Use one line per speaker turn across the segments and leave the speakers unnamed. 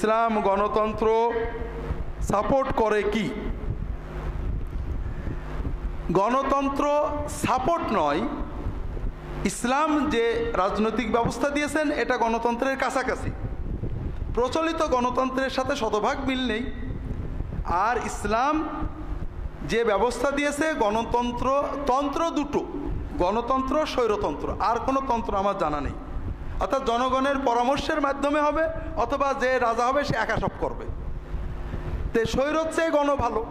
ইসলাম গণতন্ত্র সাপোর্ট করে কি? গণতন্ত্র সাপোর্ট নয়, ইসলাম যে রাজনৈতিক ব্যবস্থা দিয়েছেন এটা গণতন্ত্রের কাছাকাছি। প্রচলিত গণতন্ত্রের সাথে শতভাগ মিল নেই। আর ইসলাম যে ব্যবস্থা দিয়েছে গণতন্ত্র, তন্ত্র দুটো, গণতন্ত্র স্বৈরতন্ত্র, আর কোনো তন্ত্র আমার জানা নেই। অর্থাৎ জনগণের পরামর্শের মাধ্যমে হবে, অথবা যে রাজা হবে সে একা সব করবে। তে স্বৈরত চেয়ে গণ ভালো।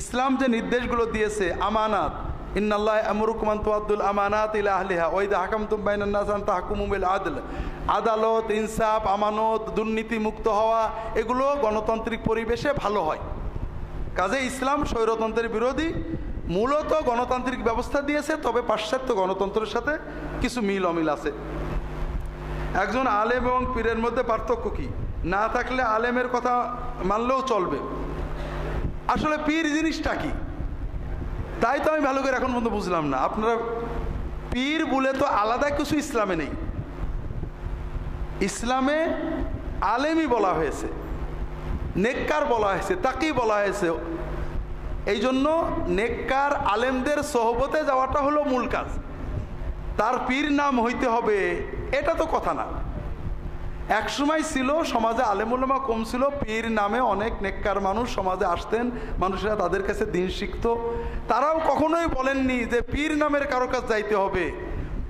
ইসলাম যে নির্দেশগুলো দিয়েছে, আমানাত, ইন্নাল্লাহ আমরুকুম আন তুআদ্দুল আমানাত ইলা আহলিহা ওয়া ইযা হাকামতুম বাইনান নাস আন তাহকুমু বিল আদল, আদালত, ইনসাফ, আমানত, দুর্নীতি মুক্ত হওয়া, এগুলো গণতান্ত্রিক পরিবেশে ভালো হয়। কাজে ইসলাম স্বৈরতন্ত্রের বিরোধী। মূলত গণতান্ত্রিক ব্যবস্থা দিয়েছে, তবে পাশ্চাত্য গণতন্ত্রের সাথে কিছু মিল অমিল আছে। একজন আলেম এবং পীরের মধ্যে পার্থক্য কি? না থাকলে আলেমের কথা মানলেও চলবে। আসলে পীর জিনিসটা কি তাই তো আমি ভালো করে এখন পর্যন্ত বুঝলাম না। আপনারা পীর বলে তো আলাদা কিছু ইসলামে নেই। ইসলামে আলেমই বলা হয়েছে, নেককার বলা হয়েছে, তাকেই বলা হয়েছে। এই জন্য নেককার আলেমদের সোহবতে যাওয়াটা হলো মূল কাজ। তার পীর নাম হইতে হবে এটা তো কথা না। এক সময় ছিল সমাজে আলেম উলামা কম ছিল, পীর নামে অনেক নেককার মানুষ সমাজে আসতেন, মানুষেরা তাদের কাছে দিন শিখত। তারাও কখনোই বলেননি যে পীর নামের কারো কাছে যাইতে হবে।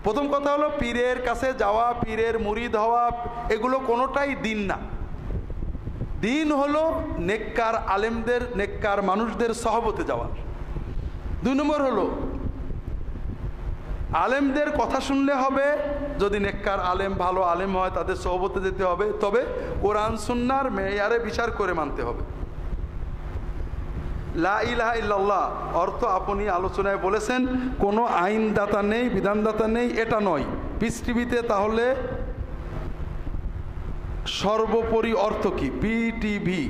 প্রথম কথা হলো পীরের কাছে যাওয়া, পীরের মুরিদ হওয়া, এগুলো কোনোটাই দিন না। দিন হলো নেককার আলেমদের, নেককার মানুষদের সহবতে যাওয়া। 2 নম্বর হলো আলেমদের কথা শুনলে হবে। যদি নেককার আলেম ভালো আলেম হয় তাদের সহবতে যেতে হবে, তবে কোরআন সুন্নাহর মেয়ারে বিচার করে মানতে হবে। লা ইলাহা ইল্লাল্লাহ অর্থ আপনি আলোচনায় বলেছেন কোনো আইনদাতা নেই, বিধানদাতা নেই, এটা নয়। পিস টিভিতে তাহলে সর্বোপরি অর্থ কি? পিটিভি,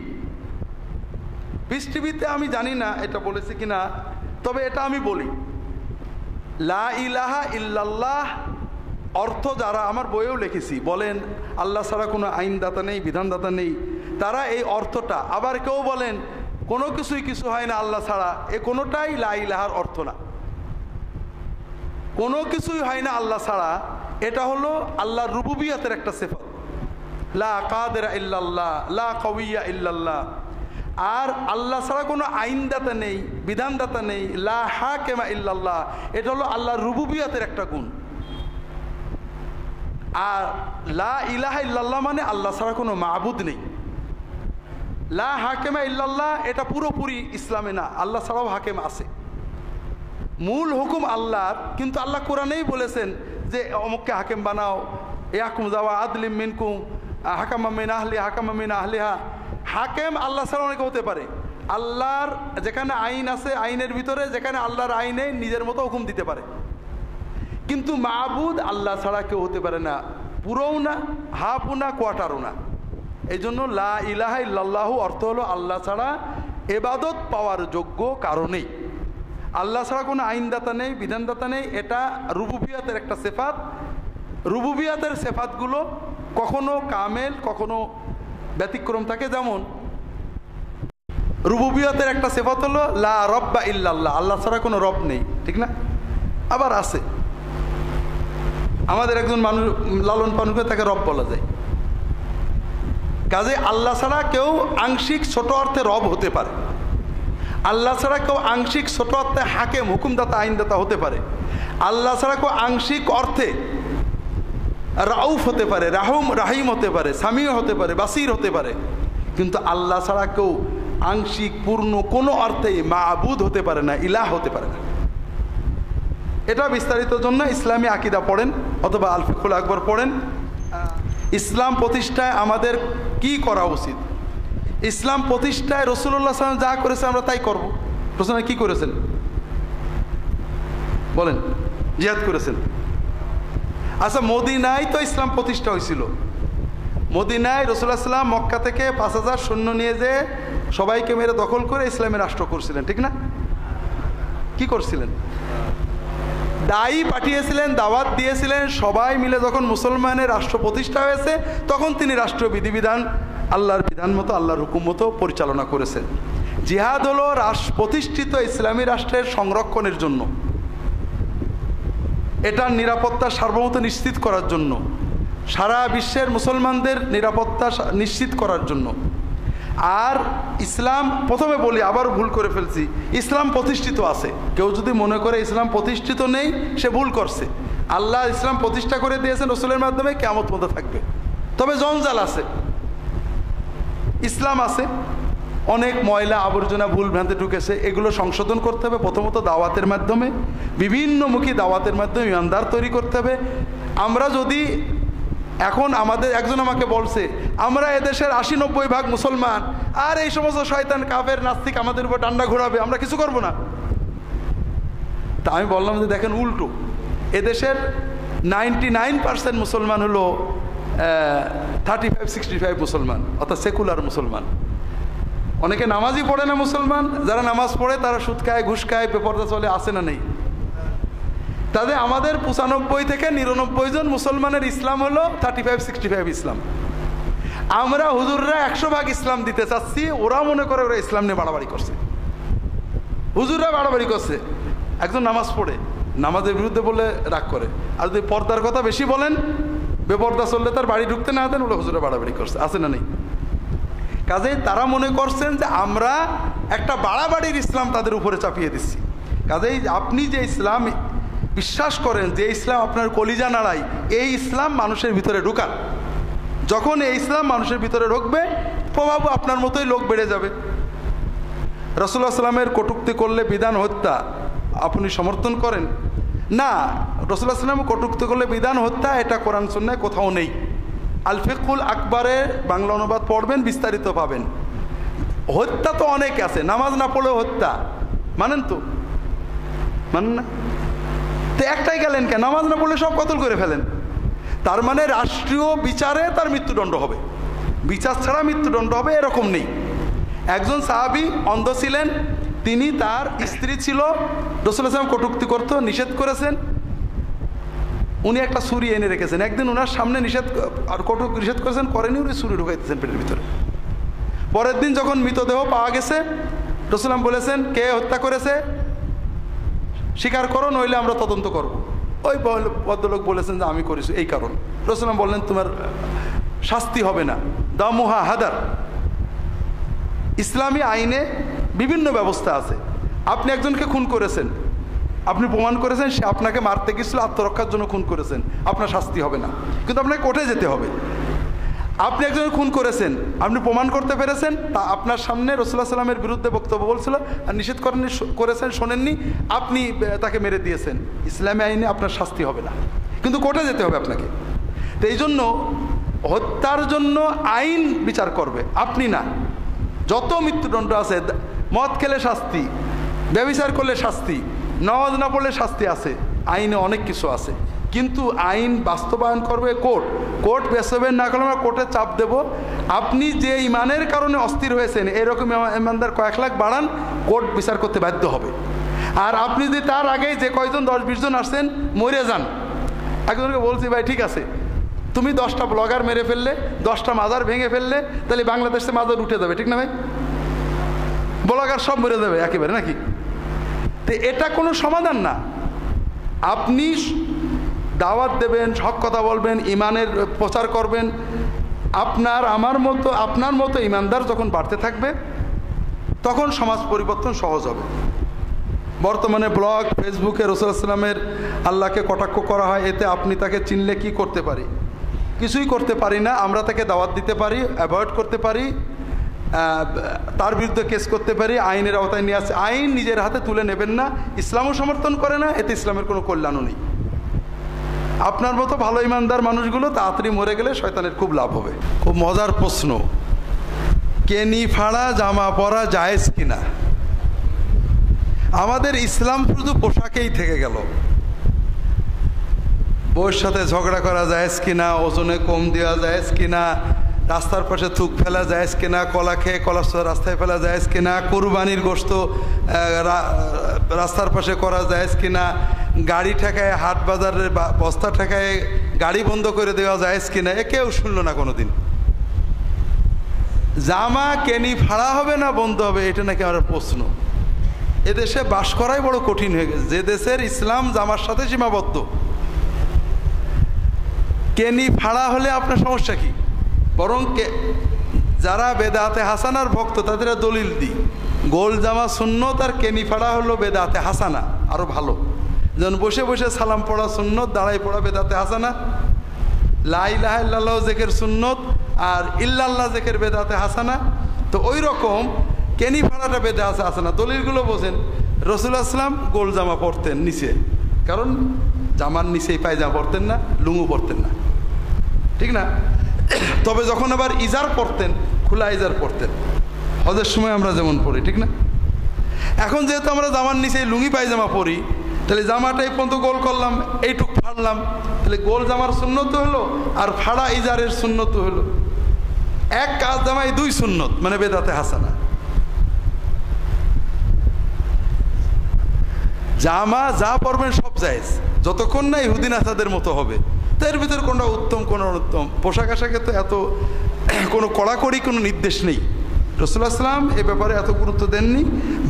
পিস টিভিতে আমি জানি না এটা বলেছে কিনা, তবে এটা আমি বলি, লা ইলাহা ইল্লাল্লাহ অর্থ যারা আমার বইয়েও লিখেছি বলেন আল্লাহ ছাড়া কোনো আইনদাতা নেই, বিধানদাতা নেই, তারা এই অর্থটা, আবার কেউ বলেন কোনো কিছুই কিছু হয় না আল্লাহ ছাড়া, এ কোনোটাই লা ইলাহার অর্থ না। কোনো কিছুই হয় না আল্লাহ ছাড়া, এটা হলো আল্লাহর রুবুবিয়তের একটা সিফাত। লা কাদিরা ইল্লাল্লাহ, লা কাউইয়া ইল্লাল্লাহ। আর আল্লাহ ছাড়া কোনো আইনদাতা নেই, বিধানদাতা নেই, লা হাকিমা ইল্লাল্লাহ, এটা হলো আল্লাহর রুবুবিয়তের একটা গুণ। আর লা ইলাহা ইল্লাল্লাহ মানে আল্লাহ ছাড়া কোনো মাবুদ নেই। লা হাকিমা ইল্লাল্লাহ এটা পুরোপুরি ইসলামে না, আল্লাহ ছাড়াও হাকিম আছে। মূল হুকুম আল্লাহর, কিন্তু আল্লাহ কোরআনেই বলেছেন যে অমুককে হাকিম বানাও, ইয়াকুম যাওয়া আদলিম মিনকুম হাকামা মিন আহলি হাকামা মিন আহলিহা। হাকেম আল্লাহ ছাড়া অনেকে হতে পারে। আল্লাহর যেখানে আইন আছে, আইনের ভিতরে যেখানে আল্লাহর আইনে নিজের মতো হুকুম দিতে পারে, কিন্তু মাবুদ আল্লাহ ছাড়া কেউ হতে পারে না, পুরোও না, হাফও না, কোয়ার্টারও না। এই জন্য লা ইলাহা ইল্লাল্লাহু অর্থ হলো আল্লাহ ছাড়া এবাদত পাওয়ার যোগ্য কারণেই। আল্লাহ ছাড়া কোনো আইনদাতা নেই, বিধানদাতা নেই, এটা রুবুবিয়াতের একটা সিফাত। রুবুবিয়াতের সিফাতগুলো কখনো কামেল, কখনো ব্যতিক্রম থাকে। যেমন রুবুবিয়তের একটা সিফাত হলো লা রব্বা ইল্লাল্লাহ, আল্লাহ ছাড়া কোনো রব নেই, ঠিক না? আবার আছে, আমাদের একজন মানুষ লালন পালন করে তাকে রব বলা যায়। কাজে আল্লাহ ছাড়া কেউ আংশিক ছোট অর্থে রব হতে পারে, আল্লাহ ছাড়া কেউ আংশিক ছোট অর্থে হাকেম, হুকুমদাতা, আইনদাতা হতে পারে। আল্লাহ ছাড়া কেউ আংশিক অর্থে রাউফ হতে পারে, রাহিম হতে পারে, সামিও হতে পারে, বাসির হতে পারে। কিন্তু আল্লাহ ছাড়া কেউ আংশিক পূর্ণ কোনো অর্থেই মাবুদ হতে পারে না, ইলাহ হতে পারে না। এটা বিস্তারিত জন্য ইসলামী আকীদা পড়েন অথবা আল ফিকহুল আকবর পড়েন। ইসলাম প্রতিষ্ঠায় আমাদের কি করা উচিত? ইসলাম প্রতিষ্ঠায় রাসূলুল্লাহ সাল্লাল্লাহু আলাইহি ওয়াসাল্লাম যা করেছে আমরা তাই করব। প্রশ্ন কি করেছেন বলেন? জিহাদ করেছেন। আচ্ছা, মদিনায় তো ইসলাম প্রতিষ্ঠা হয়েছিল। মদিনায় রাসূলুল্লাহ সাল্লাল্লাহু আলাইহি ওয়াসাল্লাম মক্কা থেকে 5000 সৈন্য নিয়ে যেয়ে সবাইকে মেরে দখল করে ইসলামের রাষ্ট্র করছিলেন, ঠিক না? কি করছিলেন? দায়ী পাঠিয়েছিলেন, দাওয়াত দিয়েছিলেন। সবাই মিলে যখন মুসলমানের রাষ্ট্র প্রতিষ্ঠা হয়েছে তখন তিনি রাষ্ট্রীয় বিধিবিধান আল্লাহর বিধান মতো, আল্লাহর হুকুম মতো পরিচালনা করেছেন। জিহাদ হলো প্রতিষ্ঠিত ইসলামী রাষ্ট্রের সংরক্ষণের জন্য, এটার নিরাপত্তা সার্বভৌমত্ব নিশ্চিত করার জন্য, সারা বিশ্বের মুসলমানদের নিরাপত্তা নিশ্চিত করার জন্য। আর ইসলাম, প্রথমে বলি, আবার ভুল করে ফেলছি, ইসলাম প্রতিষ্ঠিত আছে। কেউ যদি মনে করে ইসলাম প্রতিষ্ঠিত নেই, সে ভুল করছে। আল্লাহ ইসলাম প্রতিষ্ঠা করে দিয়েছেন রসুলের মাধ্যমে, কিয়ামত পর্যন্ত থাকবে। তবে জঞ্জাল আছে, ইসলাম আছে, অনেক ময়লা আবর্জনা ভুল ভ্রান্তি ঢুকেছে, এগুলো সংশোধন করতে হবে। প্রথমত দাওয়াতের মাধ্যমে, বিভিন্নমুখী দাওয়াতের মাধ্যমে ইমানদার তৈরি করতে হবে। আমরা যদি এখন আমাদের একজন আমাকে বলছে আমরা এদেশের 80-90 ভাগ মুসলমান, আর এই সমস্ত শয়তান কাফের নাস্তিক আমাদের উপর ডান্ডা ঘোরাবে, আমরা কিছু করব না। তা আমি বললাম যে দেখেন উল্টো, এদেশের 99% মুসলমান হলো 35-65 মুসলমান, অর্থাৎ সেকুলার মুসলমান। অনেকে নামাজই পড়ে না মুসলমান, যারা নামাজ পড়ে তারা সুদ খায়, ঘুষ খায়, বেপরদা চলে, আসে না নেই। তাদের আমাদের 95 থেকে 99 জন মুসলমানের ইসলাম হলো 35-65 ইসলাম। আমরা হুজুররা 100 ভাগ ইসলাম দিতে চাচ্ছি, ওরা মনে করে ওরা ইসলাম নিয়ে বাড়াবাড়ি করছে। হুজুররা বাড়াবাড়ি করছে, একজন নামাজ পড়ে নামাজের বিরুদ্ধে বলে রাগ করে, আর যদি পর্দার কথা বেশি বলেন, বেপর্দা চললে তার বাড়ি ঢুকতে না দেন, ওরা হুজুরা বাড়াবাড়ি করছে, আছে না নেই? কাজেই তারা মনে করছেন যে আমরা একটা বাড়াবাড়ির ইসলাম তাদের উপরে চাপিয়ে দিচ্ছি। কাজেই আপনি যে ইসলাম বিশ্বাস করেন, যে ইসলাম আপনার কলিজা নাড়ায়, এই ইসলাম মানুষের ভিতরে ঢুকান। যখন এই ইসলাম মানুষের ভিতরে ঢুকবে, প্রভাব আপনার মতোই লোক বেড়ে যাবে। রাসূলুল্লাহ সাল্লামের কটূক্তি করলে বিধান হত্যা আপনি সমর্থন করেন না? রাসূলুল্লাহ সাল্লাম কটূক্তি করলে বিধান হত্যা, এটা কোরআন সুন্নাহয় কোথাও নেই। আল ফিকহুল আকবরের বাংলা অনুবাদ পড়বেন, বিস্তারিত পাবেন। হত্যা তো অনেক আছে, নামাজ না পড়লেও হত্যা, মানেন তো? মানেন না? তো একটাই গেলেন কেন? নামাজ না পড়লে সব কতল করে ফেলেন। তার মানে রাষ্ট্রীয় বিচারে তার মৃত্যুদণ্ড হবে, বিচার ছাড়া মৃত্যুদণ্ড হবে এরকম নেই। একজন সাহাবী অন্ধ ছিলেন, তিনি, তার স্ত্রী ছিল, রাসূলুল্লাহ সাল্লাল্লাহু আলাইহি ওয়াসাল্লাম কটূক্তি করতো, নিষেধ করেছেন। উনি একটা ছুরি এনে রেখেছেন, একদিন ওনার সামনে নিষেধ করেছেন, করেনি, উনি ছুরি ঢুকাইতেছেন পেটের ভিতরে। পরের দিন যখন মৃতদেহ পাওয়া গেছে, রাসূলুল্লাহ বলেছেন কে হত্যা করেছে স্বীকার করো, নইলে আমরা তদন্ত করব। ওই ভদ্রলোক বলেছেন যে আমি করেছি এই কারণ। রাসূলুল্লাহ বললেন তোমার শাস্তি হবে না, দামুহা হাদার। ইসলামী আইনে বিভিন্ন ব্যবস্থা আছে। আপনি একজনকে খুন করেছেন, আপনি প্রমাণ করেছেন সে আপনাকে মারতে গেছিল, আত্মরক্ষার জন্য খুন করেছেন, আপনার শাস্তি হবে না, কিন্তু আপনাকে কোর্টে যেতে হবে। আপনি একজনকে খুন করেছেন, আপনি প্রমাণ করতে পেরেছেন, তা আপনার সামনে রাসূলুল্লাহ সাল্লামের বিরুদ্ধে বক্তব্য বলছিল আর নিষেধ করেছেন, শোনেননি, আপনি তাকে মেরে দিয়েছেন, ইসলামী আইনে আপনার শাস্তি হবে না, কিন্তু কোর্টে যেতে হবে আপনাকে। তো এই জন্য হত্যার জন্য আইন বিচার করবে, আপনি না। যত মৃত্যুদণ্ড আছে, মদ খেলে শাস্তি, ব্যভিচার করলে শাস্তি, নামাজ না পড়লে শাস্তি আছে, আইনে অনেক কিছু আছে, কিন্তু আইন বাস্তবায়ন করবে কোর্ট। কোর্ট বাস্তবায়ন না করলে আমরা কোর্টে চাপ দেব। আপনি যে ইমানের কারণে অস্থির হয়েছেন, এরকম ইমানদার কয়েক লাখ বাড়ান, কোর্ট বিচার করতে বাধ্য হবে। আর আপনি যদি তার আগেই যে কয়জন 10-20 জন আসছেন মরে যান, একজনকে বলছি ভাই ঠিক আছে, তুমি 10টা ব্লগার মেরে ফেললে, 10টা মাজার ভেঙে ফেললে, তাহলে বাংলাদেশে মাজার উঠে যাবে, ঠিক না ভাই? ব্লগার সব মরে যাবে একেবারে নাকি? তো এটা কোনো সমাধান না। আপনি দাওয়াত দেবেন, হক কথা বলবেন, ইমানের প্রচার করবেন, আপনার মতো ইমানদার যখন বাড়তে থাকবে, তখন সমাজ পরিবর্তন সহজ হবে। বর্তমানে ব্লগ, ফেসবুকে রাসূলুল্লাহ সাল্লামের আল্লাহকে কটাক্ষ করা হয়, এতে আপনি তাকে চিনলে কি করতে পারি? কিছুই করতে পারি না। আমরা তাকে দাওয়াত দিতে পারি, অ্যাভয়েড করতে পারি, তার বিরুদ্ধে কেস করতে পারি, আইনের আওতায় নিয়ে আসে। আইন নিজের হাতে তুলে নেবেন না, ইসলামও সমর্থন করে না, এতে ইসলামের কোনো কল্যাণও নেই। আপনার মতো ভালো ইমানদার মানুষগুলো তাড়াতাড়ি মরে গেলে শয়তানের খুব লাভ হবে। খুব মজার প্রশ্ন, কেনি ফাড়া জামা পরা জায়েজ কিনা? আমাদের ইসলাম শুধু পোশাকেই থেকে গেল। বউয়ের সাথে ঝগড়া করা জায়েজ কিনা, ওজনে কম দেওয়া জায়েজ কিনা, রাস্তার পাশে থুক ফেলা জায়েজ কিনা, কলা খেয়ে কলার রাস্তায় ফেলা জায়েজ কিনা, কুরবানির গোশত রাস্তার পাশে করা জায়েজ কিনা, গাড়ি ঠেকায় হাট বাজারের বস্তা ঠেকায় গাড়ি বন্ধ করে দেওয়া জায়েজ কিনা, এ কেউ শুনল না কোনোদিন। জামা কেনি ফাড়া হবে না বন্ধ হবে, এটা নাকি আমার প্রশ্ন। এদেশে বাস করাই বড় কঠিন হয়ে গেছে, যে দেশের ইসলাম জামার সাথে সীমাবদ্ধ। কেনি ফাড়া হলে আপনার সমস্যা কি? বরং যারা বেদাতে হাসানার ভক্ত তাদের দলিল দিই, গোল জামা সুন্নত আর কেনি ফাড়া হলো বেদাতে হাসানা, আরো ভালো। যেমন বসে বসে সালাম পড়া সুন্নত, দাঁড়াই পড়া বেদাতে হাসানা। লা ইলাহা ইল্লাল্লাহ জেকের সুন্নত আর ইল্লাল্লাহ জেকের বেদাতে হাসানা। তো ওই রকম কেনি ফাড়াটা বেদাতে হাসানা। দলিলগুলো বোঝেন। রাসূলুল্লাহ সাল্লাল্লাহু আলাইহি ওয়াসাল্লাম গোল জামা পরতেন নিচে, কারণ জামার নিচেই পায়জামা পরতেন না, লুঙ্গু পরতেন না, ঠিক না? তবে যখন আবার ইজার পরতেন, খোলা ইজার পরতেন, হজের সময় আমরা যেমন পরি, ঠিক না? এখন যেহেতু আমরা জামার নিচে লুঙ্গি পায়জামা পরি, তাহলে জামাটা এই পর্যন্ত গোল করলাম, এইটুক ফাড়লাম, তাহলে গোল জামার সুন্নত হলো আর ফাড়া ইজারের সুন্নত হলো। এক কাজ জামাই দুই সুন্নত, মানে বেদাতে হাসানা। জামা যা পরবেন সব জায়েজ, যতক্ষণ না ইহুদি নাসাদের মতো হবে। তো এর ভিতরে কোনটা উত্তম কোন অনুত্তম, পোশাক আশাকে তো এত কোনো কড়াকড়ি কোনো নির্দেশ নেই। রাসূলুল্লাহ সাল্লাল্লাহু আলাইহি ওয়াসাল্লাম এ ব্যাপারে এত গুরুত্ব দেননি।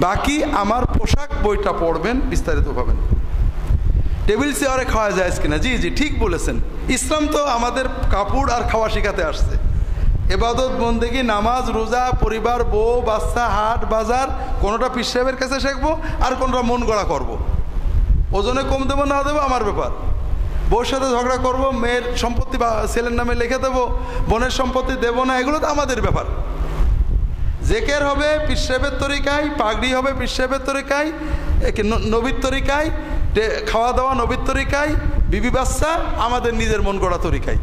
বাকি আমার পোশাক বইটা পড়বেন, বিস্তারিত পাবেন। টেবিল চেয়ারে খাওয়া যায় কিনা? জি জি ঠিক বলেছেন। ইসলাম তো আমাদের কাপড় আর খাওয়া শিখাতে আসছে। ইবাদত বন্দেগী, নামাজ, রোজা, পরিবার, বউ, বাচ্চা, হাট বাজার, কোনোটা পীর সাহেবের কাছে শিখবো আর কোনোটা মন গড়া করবো। ওজনে কম দেবো না দেবো আমার ব্যাপার। বউর সাথে ঝগড়া করবো, মেয়ের সম্পত্তি বা ছেলের নামে লিখে দেবো, বোনের সম্পত্তি দেবো না, এগুলো তো আমাদের ব্যাপার। জেকের হবে পীর সাহেবের তরিকায়, পাগড়ি হবে পীর সাহেবের তরিকায়, নবীর তরিকায়, খাওয়া দাওয়া নবীর তরিকায়, বিবি বাচ্চা আমাদের নিজের মন গড়া তরিকায়।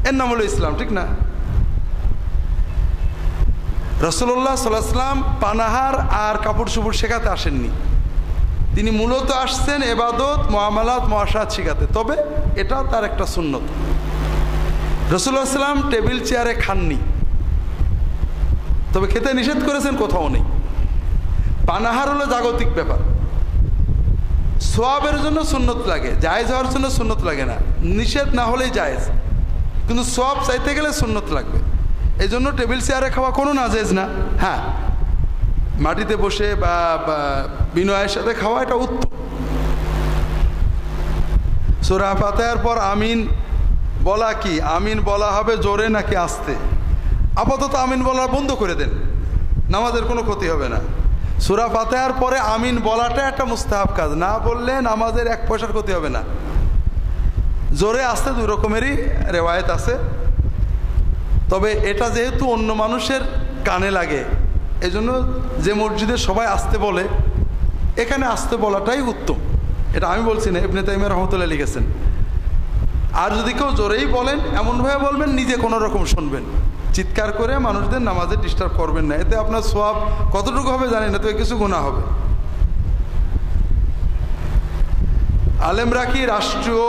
এর নাম হলো ইসলাম, ঠিক না? রাসূলুল্লাহ সাল্লাল্লাহু আলাইহি ওয়াসাল্লাম পানাহার আর কাপড় চোপড় শেখাতে আসেননি। তিনি মূলত আসছেন ইবাদত, মুআমালাত, মুআশারাত শেখাতে। তবে এটা তার একটা সুন্নত। রাসূলুল্লাহ সাল্লাল্লাহু আলাইহি ওয়াসাল্লাম টেবিল চেয়ারে খাননি, তবে খেতে নিষেধ করেছেন কোথাও নেই। পানাহার হলো জাগতিক ব্যাপার। সোয়াবের জন্য সুন্নত লাগে, জায়েজ হওয়ার জন্য সুন্নত লাগে না। নিষেধ না হলেই জায়েজ, কিন্তু সোয়াব চাইতে গেলে সুন্নত লাগবে। এই জন্য টেবিল চেয়ারে খাওয়া কোনো নাজায়েজ না। হ্যাঁ, মাটিতে বসে বা বিনয়ের সাথে খাওয়া এটা উত্তম। সূরা ফাতিহার পর আমিন বলা কি? আমিন বলা হবে জোরে নাকি আস্তে? আপাতত আমিন বলা বন্ধ করে দেন, নামাজের কোনো ক্ষতি হবে না। সূরা ফাতিহার পরে আমিন বলাটা একটা মুস্তাহাব কাজ, না বললে নামাজের এক পয়সার ক্ষতি হবে না। জোরে আস্তে দুই রকমেরই রেওয়ায়েত আছে। তবে এটা যেহেতু অন্য মানুষের কানে লাগে, এই জন্য যে মসজিদে সবাই আস্তে বলে, এখানে আস্তে বলাটাই উত্তম। এটা আমি বলছি না, ইবনে তাইমিয়া রাহমাতুল্লাহ লিখেছেন। আর যদি কেউ জোরেই বলেন, এমনভাবে বলবেন নিজে কোনো রকম শুনবেন, চিৎকার করে মানুষদের নামাজে ডিস্টার্ব করবেন না। এতে আপনার সওয়াব কতটুকু হবে জানি না, তবে কিছু গুনাহ হবে। আলেমরা কি রাষ্ট্রীয়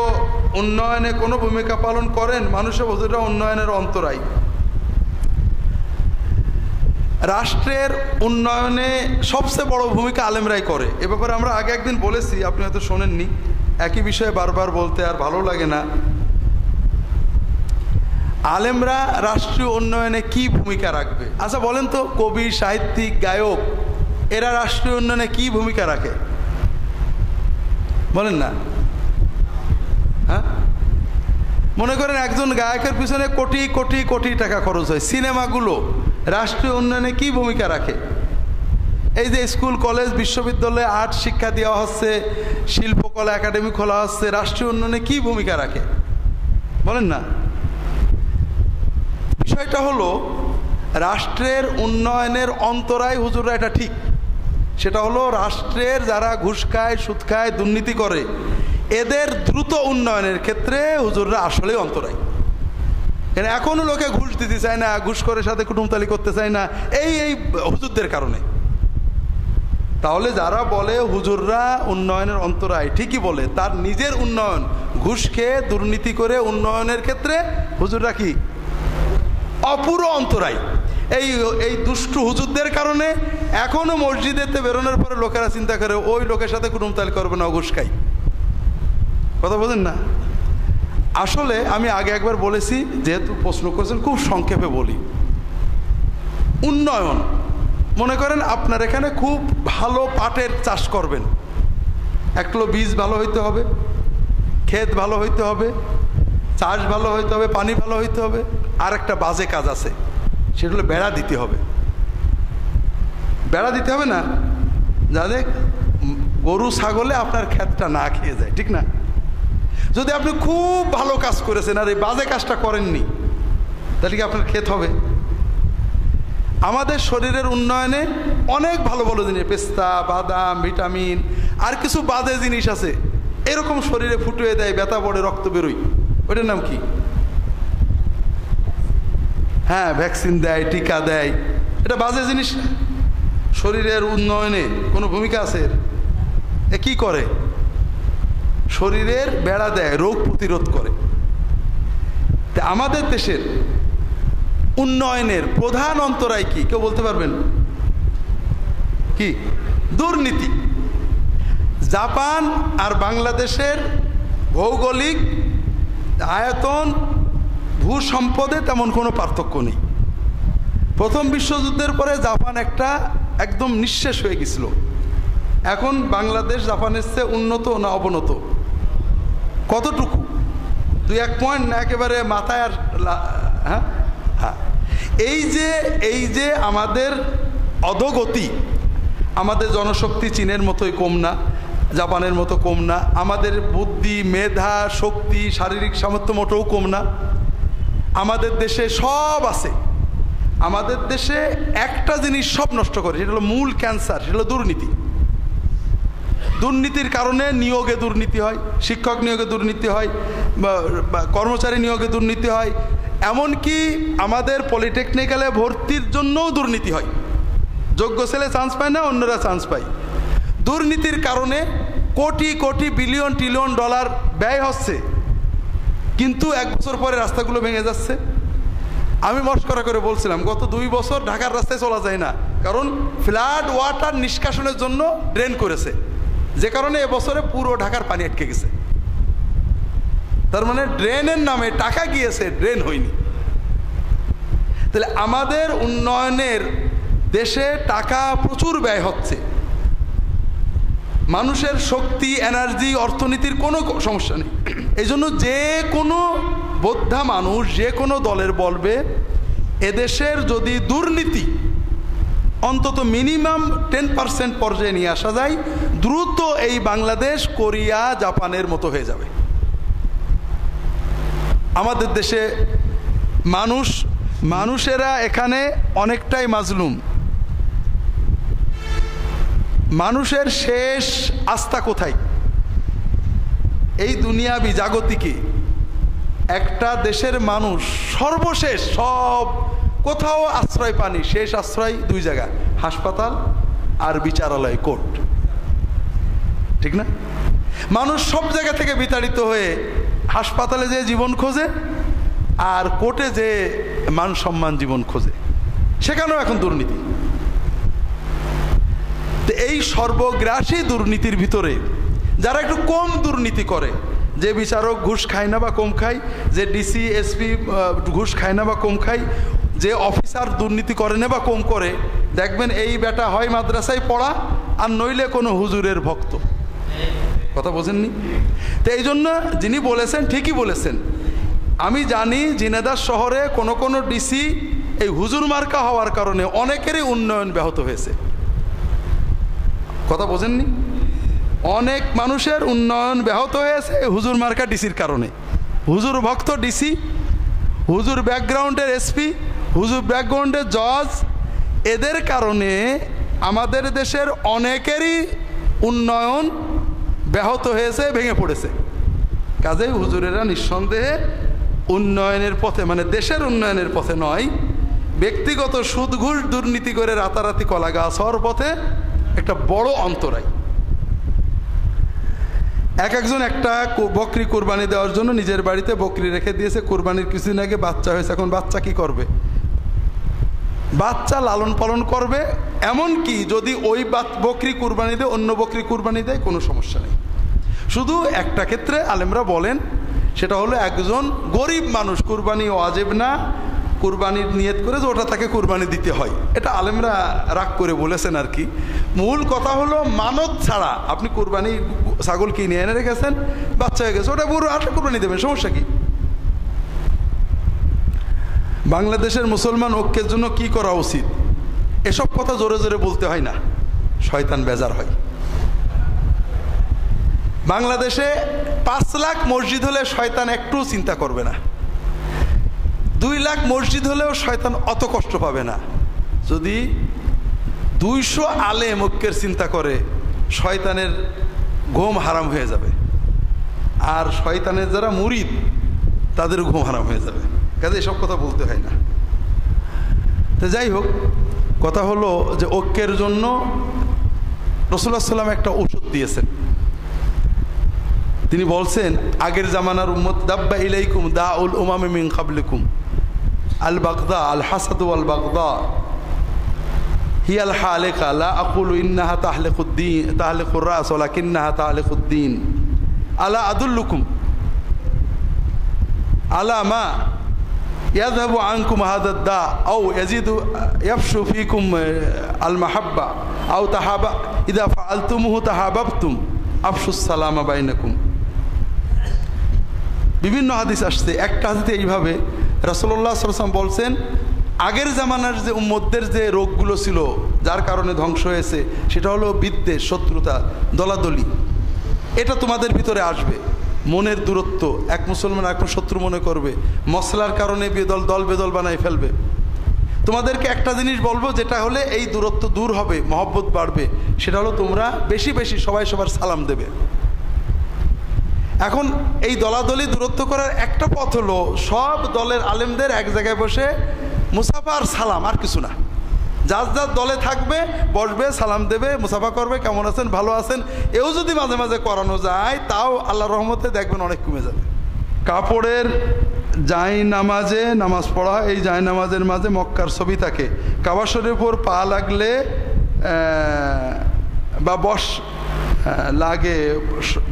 উন্নয়নে কোনো ভূমিকা পালন করেন? মানুষের হুজুররা উন্নয়নের অন্তরায়। রাষ্ট্রের উন্নয়নে সবচেয়ে বড় ভূমিকা আলেমরাই করে। এ ব্যাপারে আমরা আগে একদিন বলেছি, আপনি হয়তো শোনেননি। একই বিষয়ে বারবার বলতে আর ভালো লাগে না। আলেমরা রাষ্ট্রীয় উন্নয়নে কি ভূমিকা রাখবে? আচ্ছা বলেন তো, কবি, সাহিত্যিক, গায়ক এরা রাষ্ট্রীয় উন্নয়নে কি ভূমিকা রাখে? বলেন না। হ্যাঁ, মনে করেন একজন গায়কের পিছনে কোটি কোটি কোটি টাকা খরচ হয়। সিনেমাগুলো রাষ্ট্রীয় উন্নয়নে কি ভূমিকা রাখে? এই যে স্কুল, কলেজ, বিশ্ববিদ্যালয়ে আর্ট শিক্ষা দেওয়া হচ্ছে, শিল্পকলা একাডেমি খোলা হচ্ছে, রাষ্ট্রীয় উন্নয়নে কি ভূমিকা রাখে? বলেন না। বিষয়টা হলো রাষ্ট্রের উন্নয়নের অন্তরায় হুজুররা, এটা ঠিক। সেটা হলো রাষ্ট্রের যারা ঘুষ খায়, সুদ খায়, দুর্নীতি করে, এদের দ্রুত উন্নয়নের ক্ষেত্রে হুজুররা আসলেই অন্তরায়। এখনো লোকে ঘুষ দিতে চায় না, ঘুষ করে সাথে কুটুমতালি করতে চায় না, এই হুজুরদের কারণে। তাহলে যারা বলে হুজুররা উন্নয়নের অন্তরায়, ঠিকই বলে। তার নিজের উন্নয়ন, ঘুষ খেয়ে দুর্নীতি করে উন্নয়নের ক্ষেত্রে হুজুররা কি অপুরো অন্তরায়। এই দুষ্টু হুজুরদের কারণে এখনো মসজিদেতে বেরোনোর পরে লোকেরা চিন্তা করে ওই লোকের সাথে কুটুমতালি করবে না, ঘুষ খাই। কথা বোঝেন না? আসলে আমি আগে একবার বলেছি, যেহেতু প্রশ্ন করেছেন খুব সংক্ষেপে বলি। উন্নয়ন, মনে করেন আপনার এখানে খুব ভালো পাটের চাষ করবেন, একগুলো বীজ ভালো হইতে হবে, ক্ষেত ভালো হইতে হবে, চাষ ভালো হইতে হবে, পানি ভালো হইতে হবে। আর একটা বাজে কাজ আছে, সেটা হলো বেড়া দিতে হবে। বেড়া দিতে হবে না, যাতে গরু ছাগলে আপনার ক্ষেতটা না খেয়ে যায়, ঠিক না? যদি আপনি খুব ভালো কাজ করেছেন আর এই বাজে কাজটা করেননি, তাহলে কি আপনার ক্ষেত হবে? আমাদের শরীরের উন্নয়নে অনেক ভালো ভালো জিনিস, পেস্তা, বাদাম, ভিটামিন, আর কিছু বাজে জিনিস আছে এরকম শরীরে ফুটিয়ে দেয়, ব্যথা পড়ে, রক্ত বেরোয়, ওইটার নাম কি? হ্যাঁ, ভ্যাকসিন দেয়, টিকা দেয়। এটা বাজে জিনিস। শরীরের উন্নয়নে কোনো ভূমিকা আছে? এ কি করে? শরীরের বেড়া দেয়, রোগ প্রতিরোধ করে। তা আমাদের দেশের উন্নয়নের প্রধান অন্তরায় কি কেউ বলতে পারবেন? কি? দুর্নীতি। জাপান আর বাংলাদেশের ভৌগোলিক আয়তন, ভূ সম্পদে তেমন কোনো পার্থক্য নেই। প্রথম বিশ্বযুদ্ধের পরে জাপান একদম নিঃশেষ হয়ে গেছিল। এখন বাংলাদেশ জাপানের চেয়ে উন্নত না অবনত? কতটুকু? 2-1 পয়েন্ট না একেবারে মাথায়? আর হ্যাঁ হ্যাঁ, এই যে আমাদের অধোগতি, আমাদের জনশক্তি চীনের মতোই কম না, জাপানের মতো কম না, আমাদের বুদ্ধি, মেধা, শক্তি, শারীরিক সামর্থ্য মোটেও কম না। আমাদের দেশে সব আছে। আমাদের দেশে একটা জিনিস সব নষ্ট করে, সেটা হলো মূল ক্যান্সার, সেটা হলো দুর্নীতি। দুর্নীতির কারণে নিয়োগে দুর্নীতি হয়, শিক্ষক নিয়োগে দুর্নীতি হয়, কর্মচারী নিয়োগে দুর্নীতি হয়, এমনকি আমাদের পলিটেকনিক্যালে ভর্তির জন্যও দুর্নীতি হয়। যোগ্য ছেলে চান্স পায় না, অন্যরা চান্স পায়। দুর্নীতির কারণে crore crore, billion trillion dollar ব্যয় হচ্ছে, কিন্তু 1 বছর পরে রাস্তাগুলো ভেঙে যাচ্ছে। আমি মস্করা করে বলছিলাম, গত 2 বছর ঢাকার রাস্তায় চলা যায় না, কারণ ফ্লাড ওয়াটার নিষ্কাশনের জন্য ড্রেন করেছে, যে কারণে এবছরে পুরো ঢাকার পানি আটকে গেছে। তার মানে ড্রেনের নামে টাকা গিয়েছে, ড্রেন হয়নি। তাহলে আমাদের উন্নয়নের দেশে টাকা প্রচুর ব্যয় হচ্ছে, মানুষের শক্তি, এনার্জি, অর্থনীতির কোনো সমস্যা নেই। এই জন্য যে কোনো বোদ্ধা মানুষ যে কোনো দলের বলবে, এদেশের যদি দুর্নীতি অন্তত মিনিমাম 10% পর্যায়ে নিয়ে আসা যায়, দ্রুত এই বাংলাদেশ কোরিয়া, জাপানের মতো হয়ে যাবে। আমাদের দেশে মানুষেরা এখানে অনেকটাই মাজলুম। মানুষের শেষ আস্থা কোথায়? এই দুনিয়াবি জাগতিকে একটা দেশের মানুষ সর্বশেষ সব কোথাও আশ্রয় পানি, শেষ আশ্রয় 2 জায়গা, হাসপাতাল আর বিচারালয়, কোর্ট, ঠিক না? মানুষ সব জায়গা থেকে বিতাড়িত হয়ে হাসপাতালে যে জীবন খোঁজে আর কোর্টে যে মান সম্মান জীবন খোঁজে, সেখানেও এখন দুর্নীতি। তো এই সর্বগ্রাসী দুর্নীতির ভিতরে যারা একটু কম দুর্নীতি করে, যে বিচারক ঘুষ খায় না বা কম খায়, যে ডিসি এসপি ঘুষ খায় না বা কম খায়, যে অফিসার দুর্নীতি করে না বা কম করে, দেখবেন এই বেটা হয় মাদ্রাসায় পড়া আর নইলে কোনো হুজুরের ভক্ত। কথা বোঝেননি? তো এই জন্য যিনি বলেছেন ঠিকই বলেছেন। আমি জানি ঝিনাইদহ শহরে কোনো ডিসি এই হুজুর মার্কা হওয়ার কারণে অনেকেরই উন্নয়ন ব্যাহত হয়েছে। কথা বোঝেননি? অনেক মানুষের উন্নয়ন ব্যাহত হয়েছে হুজুর মার্কা ডিসির কারণে। হুজুর ভক্ত ডিসি, হুজুর ব্যাকগ্রাউন্ডের এসপি, হুজুর ব্যাকগ্রাউন্ডের জজ, এদের কারণে আমাদের দেশের অনেকেরই উন্নয়ন ব্যাহত হয়েছে, ভেঙে পড়েছে। কাজেই হুজুরেরা নিঃসন্দেহে উন্নয়নের পথে, মানে দেশের উন্নয়নের পথে নয়, ব্যক্তিগত সুদ ঘুষ দুর্নীতি করে রাতারাতি কলা গাছ হওয়ার পথে একটা বড় অন্তরায়। একজন একটা বকরি কোরবানি দেওয়ার জন্য নিজের বাড়িতে বকরি রেখে দিয়েছে, কোরবানির কিছুদিন আগে বাচ্চা হয়েছে। এখন বাচ্চা কি করবে? বাচ্চা লালন পালন করবে, এমনকি যদি ওই বকরি কুরবানি দেয়, অন্য বকরি কুরবানি দেয়, কোনো সমস্যা নেই। শুধু একটা ক্ষেত্রে আলেমরা বলেন, সেটা হলো একজন গরিব মানুষ, কুরবানি ওয়াজিব না, কুরবানির নিয়ত করে যে ওটা তাকে কুরবানি দিতে হয়। এটা আলেমরা রাগ করে বলেছেন আর কি। মূল কথা হলো মানত ছাড়া আপনি কুরবানি ছাগল কিনে এনে রেখেছেন, বাচ্চা হয়ে গেছে, ওটা পুরো আটটা কুরবানি দেবেন, সমস্যা কি? বাংলাদেশের মুসলমান ঐক্যের জন্য কি করা উচিত? এসব কথা জোরে জোরে বলতে হয় না, শয়তান বেজার হয়। বাংলাদেশে 5 লাখ মসজিদ হলে শয়তান একটু চিন্তা করবে না, 2 লাখ মসজিদ হলেও শয়তান অত কষ্ট পাবে না। যদি 200 আলেম ঐক্যের চিন্তা করে, শয়তানের ঘুম হারাম হয়ে যাবে। আর শয়তানের যারা মুরিদ তাদের ঘুম হারাম হয়ে যাবে। কাজে এসব কথা বলতে হয় না। তো যাই হোক, কথা হলো যে ঐক্যের জন্য রাসূলুল্লাহ সাল্লাল্লাহু আলাইহি ওয়াসাল্লাম একটা ওষুধ দিয়েছেন। তিনি বলছেন, আগের জামানার উম্মত, দাব্বা ইলাইকুম দাউল উমামি মিন ক্বাবলিকুম আল বাগদা আল হাসাদ ওয়াল বাগদা হিয়াল হালিকা লা আকুলু ইন্নাহা তাহলিকুদ্দিন তাহলিকুর রাস ওয়ালাকিন্নাহা তাহলিকুদ্দিন আলা আদুল্লুকুম আলা মা ইয়াযহাবু আনকুম হাদা দা আও ইয়াজিদু ইয়াফশু ফীকুম আল মাহাব্বা আও তাহাবা ইযা ফাআলতুমুহু তাহাবাবতুম আফশুস সালামা বাইনাকুম। বিভিন্ন হাদিস আসছে। একটা হাদিসে এইভাবে রাসূলুল্লাহ সাল্লাল্লাহু আলাইহি ওয়াসাল্লাম বলছেন, আগের জামানার যে উম্মতদের যে রোগগুলো ছিল যার কারণে ধ্বংস হয়েছে, সেটা হলো বিদ্বেষ, শত্রুতা, দলাদলি। এটা তোমাদের ভিতরে আসবে। মনের দূরত্ব, এক মুসলমান এক শত্রু মনে করবে, মশলার কারণে দল বেদল বানাই ফেলবে। তোমাদেরকে একটা জিনিস বলবো, যেটা হলে এই দূরত্ব দূর হবে, মহব্বত বাড়বে, সেটা হলো তোমরা বেশি বেশি সবাই সবার সালাম দেবে। এখন এই দলাদলি দূরত্ব করার একটা পথ হলো সব দলের আলেমদের এক জায়গায় বসে মুসাফা আর সালাম, আর কিছু না। যার যার দলে থাকবে, বসবে, সালাম দেবে, মুসাফা করবে, কেমন আছেন, ভালো আছেন। এও যদি মাঝে মাঝে করানো যায়, তাও আল্লাহর রহমতে দেখবেন অনেক কমে যাবে। কাপড়ের জাই নামাজে নামাজ পড়া, এই জাই নামাজের মাঝে মক্কার ছবি থাকে, কাবা শরীফের উপর পা লাগলে বা লাগে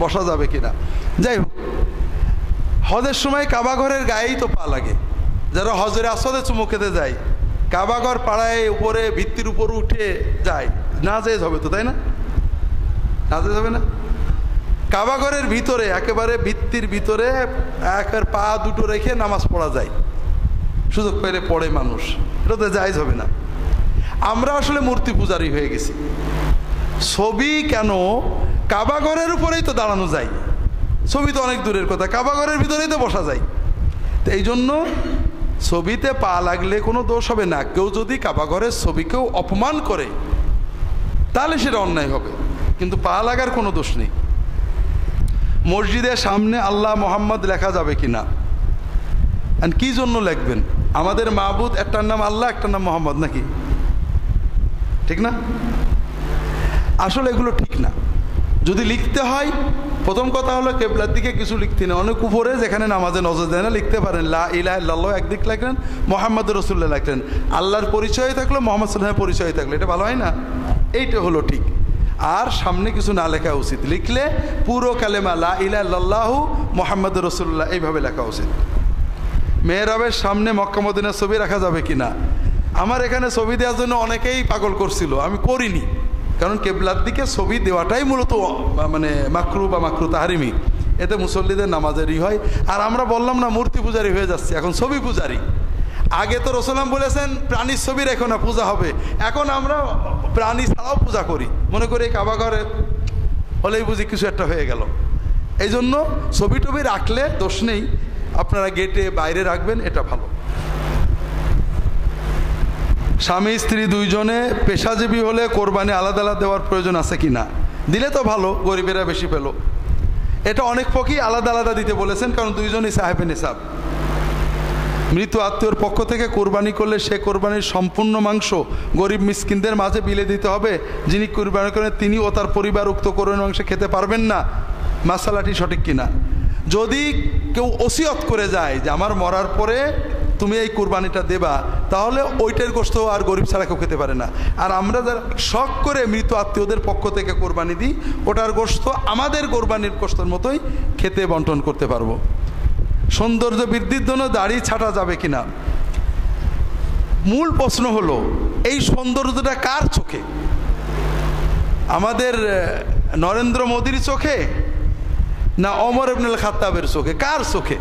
বসা যাবে কিনা। যাই হোক, হজের সময় কাবা ঘরের গায়েই তো পা লাগে। যারা হজরে আসদে চুমু খেতে যায়, কাবাঘর পাড়ায় উপরে ভিত্তির উপর উঠে যায়, না যেতে হবে তো, তাই না? না যেতে হবে না? কাবাঘরের ভিতরে একেবারে ভিত্তির ভিতরে একের পা দুটো রেখে নামাজ পড়া যায়, সুযোগ পেলে পড়ে মানুষ, এটা তো জায়েজ হবে না। আমরা আসলে মূর্তি পূজারি হয়ে গেছি। ছবি কেন? কাবাঘরের উপরেই তো দাঁড়ানো যায়, ছবি তো অনেক দূরের কথা, কাবাঘরের ভিতরেই তো বসা যায়। তো এই জন্য ছবিতে পা লাগলে কোনো দোষ হবে না। কেউ যদি কাবাঘরের ছবিকেও অপমান করে তাহলে সেটা অন্যায় হবে, কিন্তু পা লাগার কোনো দোষ নেই। মসজিদের সামনে আল্লাহ মোহাম্মদ লেখা যাবে কিনা? আর কি জন্য লিখবেন? আমাদের মাবুদ একটার নাম আল্লাহ, একটার নাম মোহাম্মদ, নাকি? ঠিক না? আসলে এগুলো ঠিক না। যদি লিখতে হয়, প্রথম কথা হলো কেবলার দিকে কিছু লিখতে না। অনেক উপরে যেখানে নামাজে নজর দেয় না, লিখতে পারেন লা ইলাহা ইল্লাল্লাহ একদিক লিখলেন, মুহাম্মাদুর রাসূলুল্লাহ লিখলেন, আল্লাহর পরিচয় থাকলো, মুহাম্মদ সাল্লাল্লাহু আলাইহি ওয়াসাল্লামের পরিচয় থাকলো, এটা ভালো হয় না? এইটা হলো ঠিক। আর সামনে কিছু না লেখা উচিত। লিখলে পুরো কালেমা লা ইলাহা ইল্লাল্লাহু মুহাম্মাদুর রাসূলুল্লাহ এইভাবে লেখা উচিত। মেহরাবের সামনে মক্কা মদিনার ছবি রাখা যাবে কিনা? আমার এখানে ছবি দেওয়ার জন্য অনেকেই পাগল করছিল, আমি করিনি। কারণ কেবলার দিকে ছবি দেওয়াটাই মূলত মানে মাকরু বা মাকরু তাহরিমি, এতে মুসল্লিদের নামাজেরই হয়। আর আমরা বললাম না মূর্তি পূজারি হয়ে যাচ্ছে, এখন ছবি পূজারি। আগে তো রাসূলুল্লাহ বলেছেন প্রাণীর ছবি রেখো না, পূজা হবে। এখন আমরা প্রাণী ছাড়াও পূজা করি, মনে করি কাবাঘরে হলেই বুঝি কিছু একটা হয়ে গেল। এই জন্য ছবি টবি রাখলে দোষ নেই, আপনারা গেটে বাইরে রাখবেন, এটা ভালো। স্বামী স্ত্রী দুইজনে পেশাজীবী হলে কোরবানি আলাদা আলাদা দেওয়ার প্রয়োজন আছে কি না? দিলে তো ভালো, গরিবেরা বেশি পেল। এটা অনেক পক্ষই আলাদা আলাদা দিতে বলেছেন, কারণ দুইজনই সাহেবে নিসাব। মৃত আত্মীয়র পক্ষ থেকে কোরবানি করলে সে কোরবানির সম্পূর্ণ মাংস গরিব মিসকিনদের মাঝে বিলে দিতে হবে। যিনি কোরবানি করেন তিনি ও তার পরিবার উক্ত কোরবানির মাংস খেতে পারবেন না। মাসালাটি সঠিক কিনা? যদি কেউ ওসিয়ত করে যায় যে আমার মরার পরে তুমি এই কোরবানিটা দেবা, তাহলে ওইটার গোশত আর গরিব ছাড়া কেউ খেতে পারে না। আর আমরা যারা শখ করে মৃত আত্মীয়দের পক্ষ থেকে কোরবানি দিই, ওটার গোশত আমাদের কোরবানির গোশতের মতোই খেতে বন্টন করতে পারবো। সৌন্দর্য বৃদ্ধির জন্য দাড়ি ছাঁটা যাবে কিনা? মূল প্রশ্ন হলো এই সৌন্দর্যটা কার চোখে? আমাদের নরেন্দ্র মোদীর চোখে না ওমর ইবনুল খাত্তাবের চোখে? কার চোখে?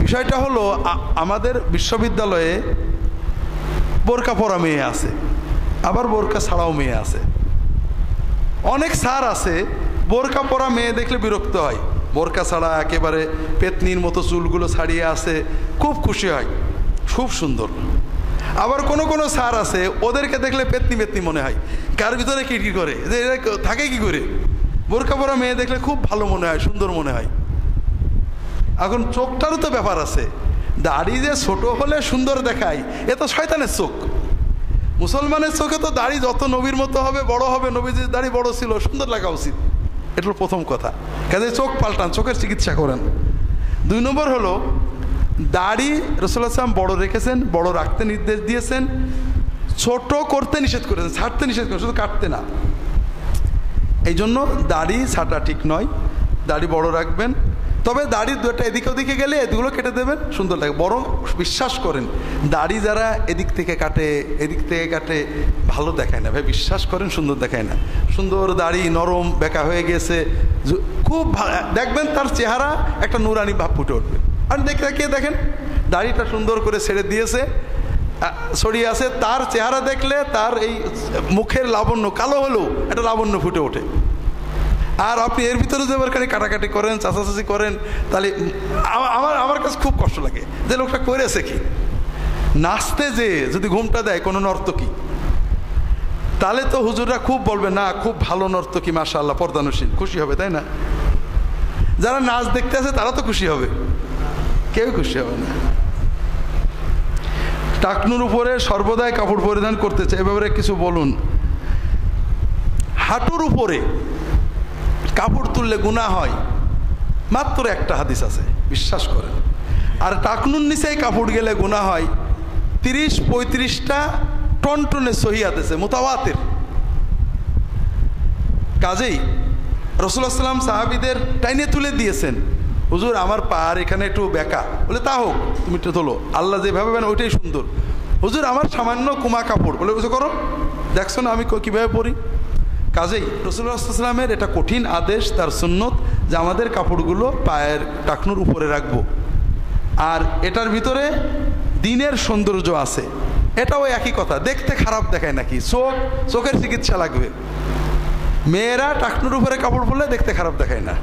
বিষয়টা হলো আমাদের বিশ্ববিদ্যালয়ে বোরকা পরা মেয়ে আছে, আবার বোরকা ছাড়াও মেয়ে আছে। অনেক স্যার আছে বোরকা পরা মেয়ে দেখলে বিরক্ত হয়, বোরকা ছাড়া একেবারে পেতনির মতো চুলগুলো ছাড়িয়ে আছে, খুব খুশি হয়, খুব সুন্দর। আবার কোনো কোনো স্যার আছে ওদেরকে দেখলে পেতনি পেতনি মনে হয়, কার ভিতরে কি করে, যে এরা থাকে কি করে। বোরকা পরা মেয়ে দেখলে খুব ভালো মনে হয়, সুন্দর মনে হয়। এখন চোখটারও তো ব্যাপার আছে, দাড়ি যে ছোট হলে সুন্দর দেখায় এ তো শয়তানের চোখ। মুসলমানের চোখে তো দাড়ি যত নবীর মতো হবে, বড় হবে, নবীজির দাড়ি বড় ছিল, সুন্দর লাগা উচিত। এটা হলো প্রথম কথা। কাজে চোখ পাল্টান, চোখের চিকিৎসা করেন। 2 নম্বর হলো দাড়ি রাসূলুল্লাহ সাল্লাল্লাহু আলাইহি ওয়াসাল্লাম বড় রেখেছেন, বড় রাখতে নির্দেশ দিয়েছেন, ছোট করতে নিষেধ করেছেন, ছাড়তে নিষেধ করেছেন, শুধু কাটতে না। এই জন্য দাড়ি ছাটা ঠিক নয়, দাড়ি বড় রাখবেন। তবে দাড়ি দুটো এদিকে ওদিকে গেলে এদিকগুলো কেটে দেবেন, সুন্দর লাগে। বরং বিশ্বাস করেন দাড়ি যারা এদিক থেকে কাটে এদিক থেকে কাটে ভালো দেখায় না ভাই, বিশ্বাস করেন সুন্দর দেখায় না। সুন্দর দাড়ি নরম বেঁকা হয়ে গেছে, খুব দেখবেন তার চেহারা একটা নুরানি ভাব ফুটে উঠবে। আর দেখেন দাড়িটা সুন্দর করে ছেড়ে দিয়েছে, ছড়িয়ে আছে, তার চেহারা দেখলে তার এই মুখের লাবণ্য কালো হলেও একটা লাবণ্য ফুটে ওঠে। আর আপনি এর ভিতরে যে এবার কাটাকাটি করেন, চাচাচাচি করেন, তাহলে আমার কাছে খুব কষ্ট লাগে যে লোকটা করেছে কি। নাচতে যে যদি ঘুমটা দেয় কোনো নর্তকী, তাহলে তো হুজুররা খুব বলবে না খুব ভালো নর্তকী, মাশাআল্লাহ, পর্দানুশীল, খুশি হবে, তাই না? যারা নাচ দেখতে আছে তারা তো খুশি হবে, কেউ খুশি হবে না। টাকনুর উপরে সর্বদাই কাপড় পরিধান করতে চাই, এ ব্যাপারে কিছু বলুন। হাঁটুর উপরে কাপড় তুললে গুনাহ হয়, মাত্র একটা হাদিস আছে, বিশ্বাস করেন। আর টাকনুর নিচেই কাপড় গেলে গুনাহ হয় 30-35টা টনটনে সহিহ হাদিসে মুতাওয়াতির। কাজেই রাসূলুল্লাহ সাল্লাল্লাহু আলাইহি ওয়াসাল্লাম সাহাবীদের টাইনে তুলে দিয়েছেন, হুজুর আমার পার এখানে একটু বেঁকা, বলে তা হোক, তুমি একটু তোলো, আল্লাহ যেভাবে বেন ওইটাই সুন্দর। হুজুর আমার সামান্য কুমা কাপড়, বলে বুঝো করো, দেখছো না আমি কীভাবে পরি। কাজেই রাসূলুল্লাহ সাল্লাল্লাহু আলাইহি ওয়াসাল্লামের এটা কঠিন আদেশ, তার সুন্নত যে আমাদের কাপড়গুলো পায়ের টাকনুর উপরে রাখবো। আর এটার ভিতরে দিনের সৌন্দর্য আছে, এটাও একই কথা, দেখতে খারাপ দেখায় নাকি, চোখের চিকিৎসা লাগবে। মেয়েরা টাকনুর উপরে কাপড় পরলে দেখতে খারাপ দেখায় না,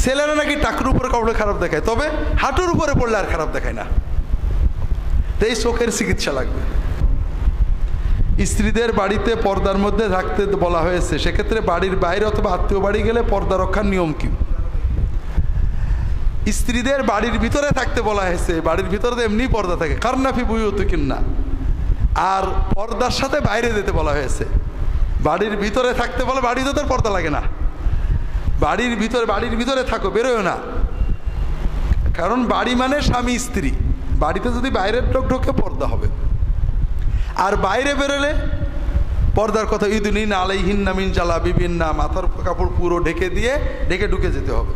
ছেলেরা নাকি টাকনুর উপরে কাপড় খারাপ দেখায়, তবে হাঁটুর উপরে পড়লে আর খারাপ দেখায় না। তো এই চোখের চিকিৎসা লাগবে। স্ত্রীদের বাড়িতে পর্দার মধ্যে থাকতে বলা হয়েছে, সেক্ষেত্রে বাড়ির বাইরে অথবা আত্মীয় বাড়ি গেলে পর্দা রক্ষার নিয়ম কি? স্ত্রীদের বাড়ির ভিতরে থাকতে বলা হয়েছে, বাড়ির ভিতরে তো এমনি পর্দা থাকে, কারনাফি বুয়ুতিকুন্না। আর পর্দার সাথে বাইরে যেতে বলা হয়েছে। বাড়ির ভিতরে থাকতে বলে, বাড়িতে তো পর্দা লাগে না, বাড়ির ভিতরে থাকো, বেরোয় না। কারণ বাড়ি মানে স্বামী স্ত্রী, বাড়িতে যদি বাইরের লোক ঢোকে পর্দা হবে। আর বাইরে বেরোলে পর্দার কথা, ইদুনিন আলাইহিন্না মিন জালাবিবিন্না, মাথার কাপড় পুরো ঢেকে ঢুকে যেতে হবে।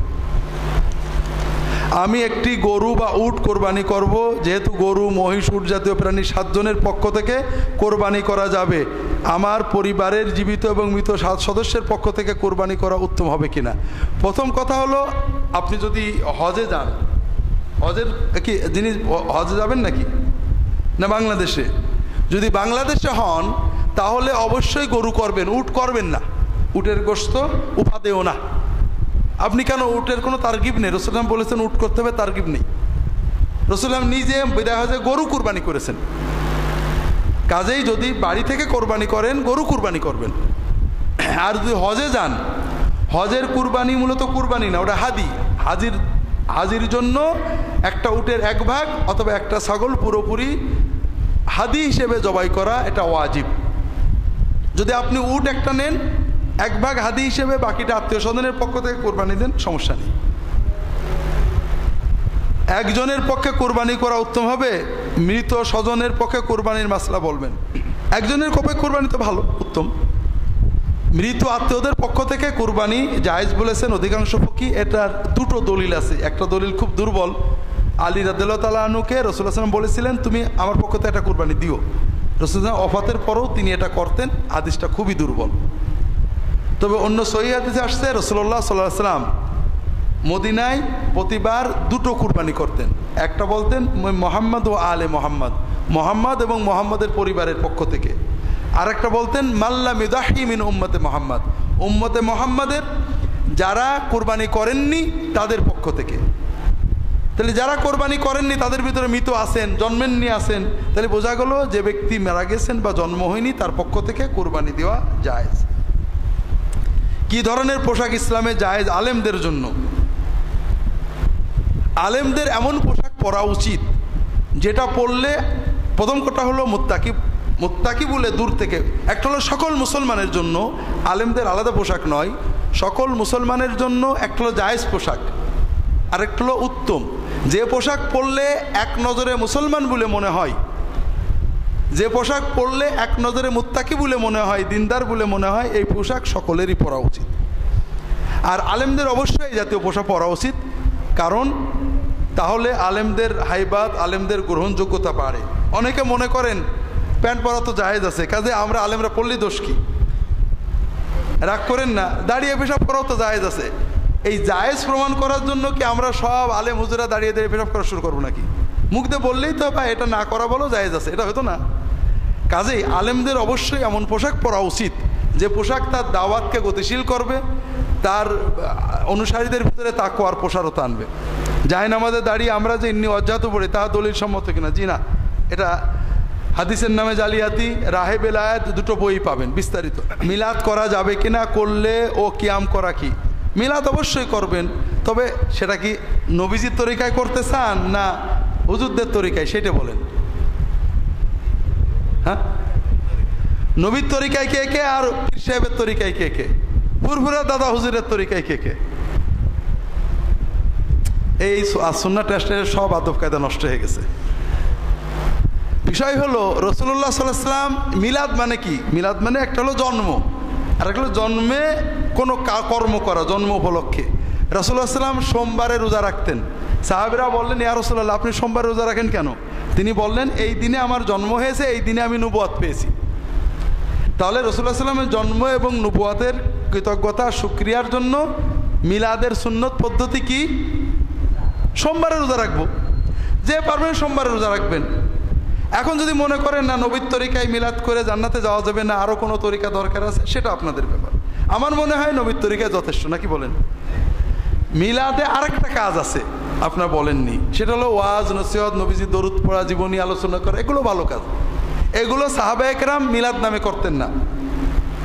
আমি একটি গরু বা উট কোরবানি করব, যেহেতু গরু, মহিষ, উট জাতীয় প্রাণী 7 জনের পক্ষ থেকে কোরবানি করা যাবে, আমার পরিবারের জীবিত এবং মৃত 7 সদস্যের পক্ষ থেকে কোরবানি করা উত্তম হবে কিনা? প্রথম কথা হলো, আপনি যদি হজে যান, হজের কি যিনি হজে যাবেন নাকি না বাংলাদেশে? যদি বাংলাদেশে হন তাহলে অবশ্যই গরু করবেন, উট করবেন না, উটের গোশত উপাদেয় না। আপনি কেন, উটের কোনো তারগিব নেই, রাসূলুল্লাহ বলেছেন উট করতে হবে, তারগিব নেই। রাসূলুল্লাহ নিজে বিদায় হজে গরু কুরবানি করেছেন। কাজেই যদি বাড়ি থেকে কোরবানি করেন, গরু কুরবানি করবেন। আর যদি হজে যান, হজের কুরবানি মূলত কুরবানি না, ওটা হাজির জন্য একটা উটের 1 ভাগ অথবা একটা ছাগল পুরোপুরি হাদি হিসেবে জবাই করা, এটা ওয়াজিব। যদি আপনি উট একটা নেন, 1 ভাগ হাদি হিসেবে, বাকিটা আত্মীয় স্বজনের পক্ষ থেকে কোরবানি দেন, সমস্যা নেই। একজনের পক্ষে কোরবানি করা উত্তম হবে, মৃত স্বজনের পক্ষে কোরবানির মাসলা বলবেন। একজনের পক্ষে কোরবানি তো ভালো, উত্তম। মৃত আত্মীয়দের পক্ষ থেকে কোরবানি জায়েজ বলেছেন অধিকাংশ ফকি। এটার 2টো দলিল আছে, একটা দলিল খুব দুর্বল, আলী রাদিয়াল্লাহু তাআলা আনহুকে রাসূলুল্লাহ সাল্লাল্লাহু আলাইহি ওয়াসাল্লাম বলেছিলেন তুমি আমার পক্ষ থেকে একটা কুরবানি দিও। রাসূলুল্লাহ ওফাতের পরেও তিনি এটা করতেন। হাদিসটা খুবই দুর্বল। তবে অন্য সহিহ হাদিসে আসছে রাসূলুল্লাহ সাল্লাল্লাহু আলাইহি ওয়াসাল্লাম মদিনায় প্রতিবার দুটো কুরবানি করতেন। একটা বলতেন মুহাম্মদ ও আলে মুহাম্মদ, মুহাম্মদ এবং মুহাম্মদের পরিবারের পক্ষ থেকে। আর একটা বলতেন মাল্লাম ইউদাহি মিন উম্মতে মুহাম্মদ, উম্মতে মুহাম্মাদের যারা কোরবানি করেননি তাদের পক্ষ থেকে। তাহলে যারা কোরবানি করেননি তাদের ভিতরে মৃত আছেন, জন্মেননি আছেন, তাহলে বোঝা গেল যে ব্যক্তি মারা গেছেন বা জন্ম হয়নি তার পক্ষ থেকে কোরবানি দেওয়া জায়েজ। কি ধরনের পোশাক ইসলামে জায়েজ? আলেমদের জন্য আলেমদের এমন পোশাক পরা উচিত যেটা পরলে প্রথম কথা হলো মুত্তাকি বলে দূর থেকে। একটা হলো সকল মুসলমানের জন্য, আলেমদের আলাদা পোশাক নয়, সকল মুসলমানের জন্য একটা হলো জায়েজ পোশাক, আরেকটা হলো উত্তম। যে পোশাক পরলে এক নজরে মুসলমান বলে মনে হয়, যে পোশাক পরলে এক নজরে মুত্তাকি বলে মনে হয়, দিনদার বলে মনে হয়, এই পোশাক সকলেরই পরা উচিত। আর আলেমদের অবশ্যই এই জাতীয় পোশাক পরা উচিত, কারণ তাহলে আলেমদের হাইবাত, আলেমদের গ্রহণযোগ্যতা বাড়ে। অনেকে মনে করেন প্যান্ট পরা তো জায়েজ আছে, কাজে আমরা আলেমরা পড়লেই দোষ কি? রাগ করেন না, দাঁড়িয়ে পেশাব করাও তো জায়েজ আছে। এই জায়েজ প্রমাণ করার জন্য কি আমরা সব আলেম হুজুরা দাঁড়িয়ে দাঁড়িয়ে পেশাব করা শুরু করবো নাকি? মুখ দিয়ে বললেই তো বা এটা না করা বলো জায়েজ আছে, এটা হতো না। কাজেই আলেমদের অবশ্যই এমন পোশাক পরা উচিত যে পোশাক তার দাওয়াতকে গতিশীল করবে, তার অনুসারীদের ভিতরে তাকওয়ার প্রসারতা আনবে। জায়নামাজে দাঁড়িয়ে আমরা যে ইন্নী অজ্জাত পড়ি তা দলিল সম্মত কিনা? জি না, এটা হাদিসের নামে জালিয়াতি, রাহে বেলায়েত দুটো বই পাবেন বিস্তারিত। মিলাদ করা যাবে কিনা, করলে ও কিয়াম করা কি? মিলাদ অবশ্যই করবেন, তবে সেটা কি নবীজির তরিকায় করতে চান না হুজুরদের তরিকায় সেটা বলেন। হ্যাঁ, নবীর তরিকায় কে কে আর পীর সাহেবের তরিকায় কে কে, ফুরফুরা দাদা হুজুরের তরিকায় কে কে? এই সুন্নাহ টেস্টের সব আদব কায়দা নষ্ট হয়ে গেছে। বিষয় হলো রাসূলুল্লাহ সাল্লাল্লাহু আলাইহি ওয়াসাল্লাম মিলাদ মানে কি? মিলাদ মানে একটা হলো জন্ম, আর একটা হলো জন্মে কোনো কর্ম করা, জন্ম উপলক্ষে। রাসূলুল্লাহ সাল্লাল্লাহু আলাইহি ওয়াসাল্লাম সোমবারে রোজা রাখতেন। সাহাবীরা বললেন ইয়া রাসূলুল্লাহ আপনি সোমবারে রোজা রাখেন কেন? তিনি বললেন এই দিনে আমার জন্ম হয়েছে, এই দিনে আমি নবুয়ত পেয়েছি। তাহলে রাসূলুল্লাহ সাল্লাল্লাহু আলাইহি ওয়াসাল্লামের জন্ম এবং নবুয়তের কৃতজ্ঞতা শুকরিয়ার জন্য মিলাদের সুন্নত পদ্ধতি কি? সোমবারে রোজা রাখবো। যে পারবেন সোমবারে রোজা রাখবেন। এখন যদি মনে করেন না নবীর তরিকায় মিলাদ করে জান্নাতে যাওয়া যাবে না, আরও কোনো তরিকা দরকার আছে, সেটা আপনাদের ব্যাপার। আমার মনে হয় নবীর তরিকায় যথেষ্ট, নাকি বলেন? মিলাদে আরেকটা কাজ আছে আপনারা বলেননি, সেটা হলো ওয়াজ নসিহত, নবীজির দরুদ পড়া, জীবনী আলোচনা করা, এগুলো ভালো কাজ। এগুলো সাহাবায়ে কেরাম মিলাদ নামে করতেন না,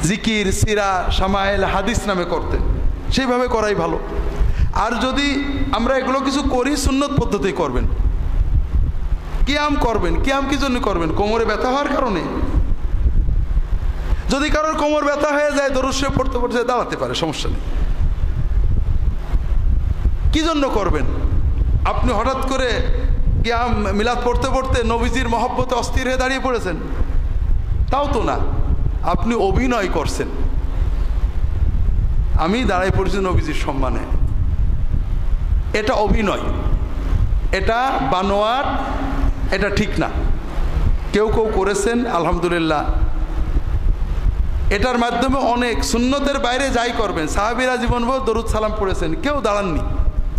জিকির, সিরা, শামায়েল, হাদিস নামে করতেন। সেইভাবে করাই ভালো। আর যদি আমরা এগুলো কিছু করি, সুন্নত পদ্ধতি করবেন। কিয়াম করবেন, কিয়াম কি জন্য করবেন? কোমরে ব্যথা হওয়ার কারণে। যদি কারোর কোমর ব্যথা হয়ে যায়, দরুদ শরীফ পড়তে পড়তে দাঁড়াতে পারে, সমস্যা নেই। কি জন্য করবেন? আপনি হঠাৎ করে কিয়াম মিলাদ পড়তে পড়তে নবীজির মহব্বতে অস্থির হয়ে দাঁড়িয়ে পড়েছেন, তাও তো না। আপনি অভিনয় করছেন, আমি দাঁড়াই পড়েছি নবীজির সম্মানে, এটা অভিনয়, এটা বানোয়াট, এটা ঠিক না। কেউ কেউ করেছেন, আলহামদুলিল্লাহ। এটার মাধ্যমে অনেক সুন্নতের বাইরে যাই করবেন। সাহাবীরা জীবনভর দরুদ সালাম পড়েছেন, কেউ দাঁড়াননি।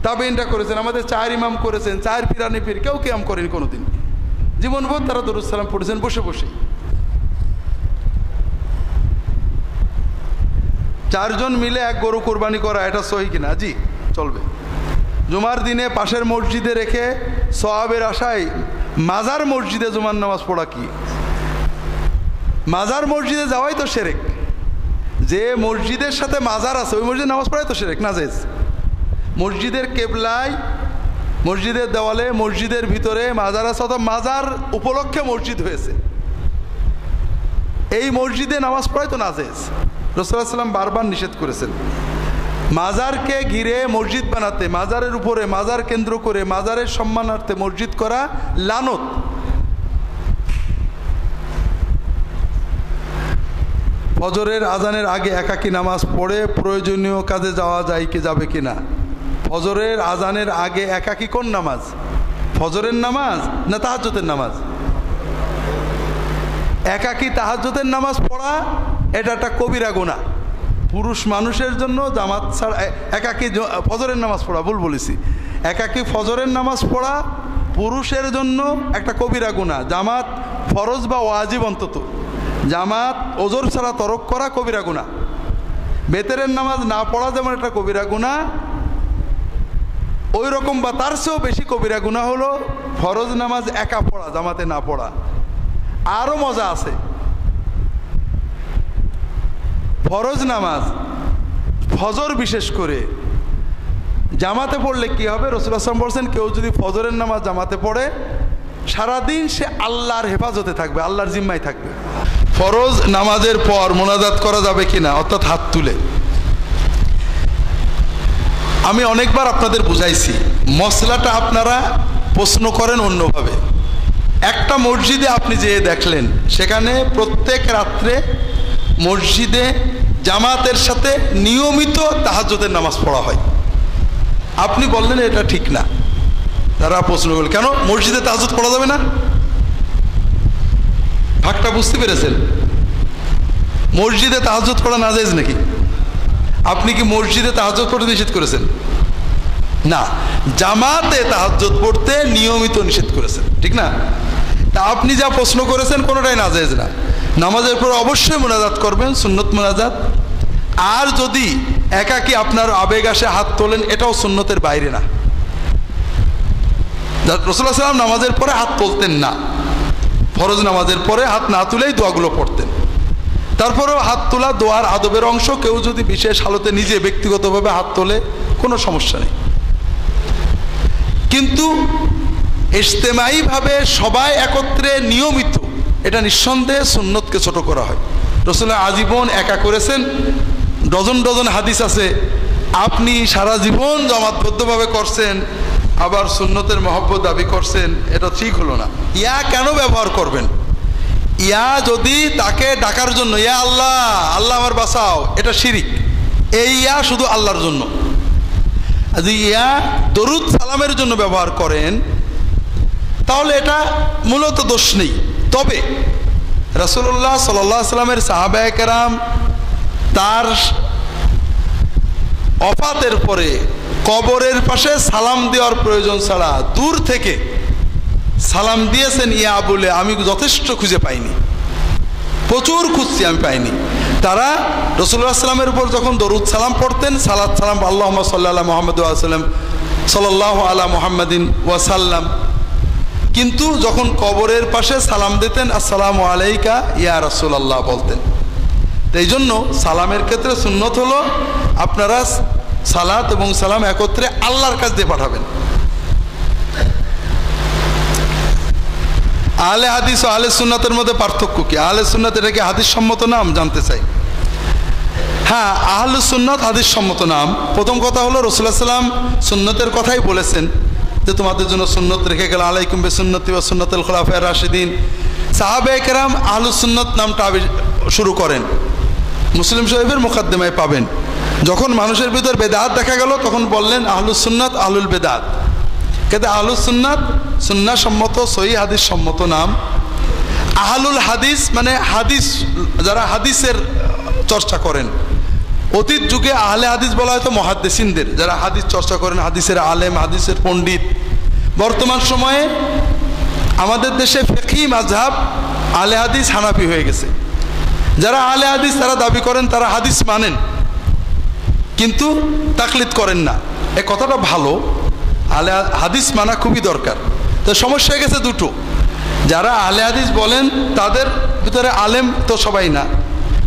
তাবেঈনরা করেছেন, আমাদের চার ইমাম করেছেন, চার পিরানি পীর, কেউ কিয়াম করেনি কোনোদিন। জীবনভর তারা দরুদ সালাম পড়েছেন বসে বসে। চারজন মিলে এক গরু কোরবানি করা, এটা সহি কিনা? জি, চলবে। জুমার দিনে পাশের মসজিদে রেখে সওয়াবের আশায় মাজার মসজিদে জুমার নামাজ পড়া কি? মাজার মসজিদে যাওয়াই তো শিরক। যে মসজিদের সাথে মাজার আছে ওই মসজিদে নামাজ পড়াই তো শিরক, নাজেজ। মসজিদের কেবলায়, মসজিদের দেওয়ালে, মসজিদের ভিতরে মাজার আছে, অথবা মাজার উপলক্ষে মসজিদ হয়েছে, এই মসজিদে নামাজ পড়াই তো নাজেজ। রাসূলুল্লাহ সাল্লাল্লাহু আলাইহি ওয়াসাল্লাম বারবার নিষেধ করেছেন মাজারকে ঘিরে মসজিদ বানাতে, মাজারের উপরে, মাজার কেন্দ্র করে মাজারের সম্মানার্থে মসজিদ করা লানত। ফজরের আজানের আগে একাকী নামাজ পড়ে প্রয়োজনীয় কাজে যাওয়া যায় কি, যাবে কিনা? ফজরের আজানের আগে একাকী কোন নামাজ? ফজরের নামাজ না তাহাজ্জুদের নামাজ? একাকী তাহাজ্জুদের নামাজ পড়া এটা একটা কবিরা গুনাহ। পুরুষ মানুষের জন্য জামাত ছাড়া একাকী ফজরের নামাজ পড়া, ভুল বলেছি, একাকী ফজরের নামাজ পড়া পুরুষের জন্য একটা কবিরা গুনাহ। জামাত ফরজ বা ওয়াজিব, অন্তত জামাত ওজর ছাড়া তরক করা কবিরা গুনাহ। বেতেরের নামাজ না পড়া যেমন একটা কবিরা গুনাহ, ওই রকম বা তার চেয়েও বেশি কবিরা গুনাহ হলো ফরজ নামাজ একা পড়া, জামাতে না পড়া। আরও মজা আছে, ফরজ নামাজ ফজর বিশেষ করে জামাতে পড়লে কি হবে? রাসূলুল্লাহ সাল্লাল্লাহু আলাইহি ওয়াসাল্লাম বলছেন, কেউ যদি ফজরের নামাজ জামাতে পড়ে সারাদিন সে আল্লাহর হেফাজতে থাকবে, আল্লাহর জিম্মায় থাকবে। ফরজ নামাজের পর মোনাজাত করা যাবে কিনা, অর্থাৎ হাত তুলে? আমি অনেকবার আপনাদের বুঝাইছি, মসলাটা আপনারা প্রশ্ন করেন অন্যভাবে। একটা মসজিদে আপনি যেয়ে দেখলেন, সেখানে প্রত্যেক রাত্রে মসজিদে জামাতের সাথে নিয়মিত তাহাজ্জুদের নামাজ পড়া হয়। আপনি বললেন এটা ঠিক না। তারা প্রশ্ন করল, কেন মসজিদে তাহাজ্জুদ পড়া যাবে না? ভাগটা বুঝতে পেরেছেন? মসজিদে তাহাজ্জুদ পড়া নাজায়েজ নাকি? আপনি কি মসজিদে তাহাজ্জুদ পড়তে নিষেধ করেছেন? না, জামাতে তাহাজ্জুদ পড়তে নিয়মিত নিষেধ করেছেন, ঠিক না? তা আপনি যা প্রশ্ন করেছেন কোনোটাই নাজায়েজ না। নামাজের পর অবশ্যই মোনাজাত করবেন, সুন্নত মোনাজাত। আর যদি একাকী আপনার আবেগ আসে হাত তোলেন, এটাও সুন্নতের বাইরে না। রাসূলুল্লাহ সাল্লাল্লাহু আলাইহি ওয়াসাল্লাম নামাজের পরে হাত তুলতেন না, ফরজ নামাজের পরে হাত না তুলেই দোয়াগুলো পড়তেন। তারপরেও হাত তোলা দোয়ার আদবের অংশ। কেউ যদি বিশেষ হালতে নিজে ব্যক্তিগতভাবে হাত তোলে কোনো সমস্যা নেই, কিন্তু ইজতেমাইভাবে সবাই একত্রে নিয়মিত, এটা নিঃসন্দেহে সুন্নতকে ছোট করা হয়। রাসূলুল্লাহ আজীবন একা করেছেন, ডজন ডজন হাদিস আছে। আপনি সারা জীবন জমাতবদ্ধভাবে করছেন, আবার সুন্নতের মহব্বত দাবি করছেন, এটা ঠিক হলো না। ইয়া কেন ব্যবহার করবেন? ইয়া যদি তাকে ডাকার জন্য, ইয়া আল্লাহ, আল্লাহ আমার বাঁচাও, এটা শিরিক। এই ইয়া শুধু আল্লাহর জন্য। যদি ইয়া দরুদ সালামের জন্য ব্যবহার করেন, তাহলে এটা মূলত দোষ নেই। তবে রাসূলুল্লাহ সাল্লাল্লাহু আলাইহি ওয়াসাল্লামের সাহাবায়ে কেরাম তার ওফাতের পরে কবরের পাশে সালাম দেওয়ার প্রয়োজন ছাড়া দূর থেকে সালাম দিয়েছেন ইয়া বলে আমি যথেষ্ট খুঁজে পাইনি, প্রচুর খুঁজছি, আমি পাইনি। তারা রাসূলুল্লাহ সাল্লামের উপর যখন দরুদ সালাম পড়তেন, সালাত সালাম আল্লাহুম্মা সাল্লি আলা মুহাম্মাদ ওয়া সাল্লাম সাল্লাল্লাহু আলা মুহাম্মাদিন ওয়া সাল্লাম, কিন্তু যখন কবরের পাশে সালাম দিতেন আসসালামু আলাইকা ইয়া রাসূলুল্লাহ বলতেন। এই জন্য সালামের ক্ষেত্রে সুন্নত হলো আপনারা সালাত এবং সালাম একত্রে আল্লাহর কাছ দিয়ে পাঠাবেন। আহলে হাদিস ও আহলে সুন্নাতের মধ্যে পার্থক্য কি? আহলে সুন্নাত এটা কি হাদিস সম্মত নাম? জানতে চাই। হ্যাঁ, আহলুস সুন্নাত হাদিস সম্মত নাম। প্রথম কথা হলো রাসূলুল্লাহ সাল্লাম সুন্নতের কথাই বলেছেন, যে তোমাদের জন্য সুন্নত রেখে গেল, আলাইকুম বিসুন্নতি ওয়া সুন্নাতুল খুলাফায়ে রাশিদিন। সাহাবায়ে কেরাম আহলুস সুন্নাত নামটা শুরু করেন, মুসলিম শরীফের মুকদ্দিমায় পাবেন। যখন মানুষের ভিতর বেদাত দেখা গেল, তখন বললেন আহলুস সুন্নাত আহলুল বেদাত। কিন্তু আহলুস সুন্নাত সুন্নাহ সম্মত সহিহ হাদিস সম্মত নাম। আহলুল হাদিস মানে হাদিস, যারা হাদিসের চর্চা করেন। অতীত যুগে আহলে হাদিস বলা হয়তো মুহাদ্দিসিনদের, যারা হাদিস চর্চা করেন, হাদিসের আলেম, হাদিসের পণ্ডিত। বর্তমান সময়ে আমাদের দেশে ফিকহি মাযহাব আহলে হাদিস হানাফি হয়ে গেছে। যারা আহলে হাদিস তারা দাবি করেন তারা হাদিস মানেন, কিন্তু তাকলিদ করেন না। এই কথাটা ভালো, আহলে হাদিস মানা খুবই দরকার। তো সমস্যা হয়ে গেছে দুটো, যারা আহলে হাদিস বলেন তাদের ভিতরে আলেম তো সবাই না,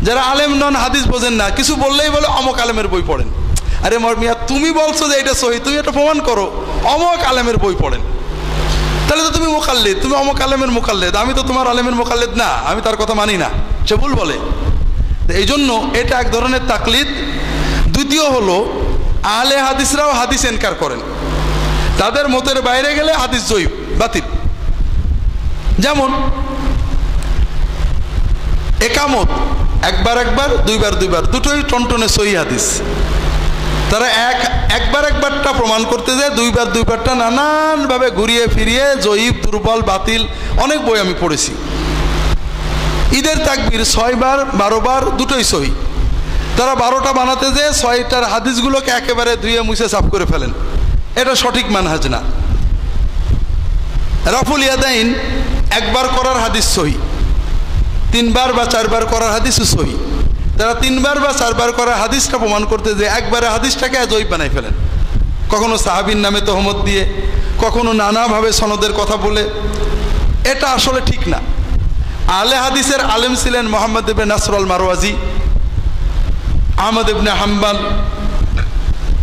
যারা আলেম নন, হাদিস বোঝেন না, কিছু বললেই বলে অমক আলেমের বই পড়েন। আরে মিয়া, তুমি বলছো যে এটা সহি, তুমি এটা প্রমাণ করো, অমক আলেমের বই পড়েন, তাহলে তো তুমি মুকাল্লিদ, তুমি অমক আলেমের মুকাল্লিদ, আমি তো তোমার আলেমের মুকাল্লিদ না, আমি তার কথা মানি না, সে ভুল বলে। এই জন্য এটা এক ধরনের তাকলিদ। দ্বিতীয় হলো আহলে হাদিসরাও হাদিস ইনকার করেন, তাদের মতের বাইরে গেলে হাদিস জয়ীফ, বাতিল। যেমন একামত একবার একবার, দুইবার দুইবার, দুটোই টনটনে সহিহ হাদিস। তারা একবারটা প্রমাণ করতে যায় দুইবারটা নানানভাবে ঘুরিয়ে ফিরিয়ে জয়ীফ, দুর্বল, বাতিল অনেক বই আমি পড়েছি। ঈদের তাকবীর 6 বার 12 বার দুটোই সহি। তারা 12টা বানাতে যেয়ে 6টার হাদিসগুলোকে একেবারে ধুয়ে মুছে সাফ করে ফেলেন। এটা সঠিক মানহাজ না। রাফুল ইয়াদাইন একবার করার হাদিস সহি, 3 বার বা 4 বার করার হাদিসও সহি। তারা 3 বার বা 4 বার করার হাদিসটা প্রমাণ করতে যে একবারে হাদিসটাকে জয়ীফ বানাই ফেলেন, কখনো সাহাবীর নামে তহমত দিয়ে, কখনো নানাভাবে সনদের কথা বলে। এটা আসলে ঠিক না। আহলে হাদিসের আলেম ছিলেন মুহাম্মদ ইবনে নাসর আল মারওয়াজি, আহমদ ইবনে হাম্বল,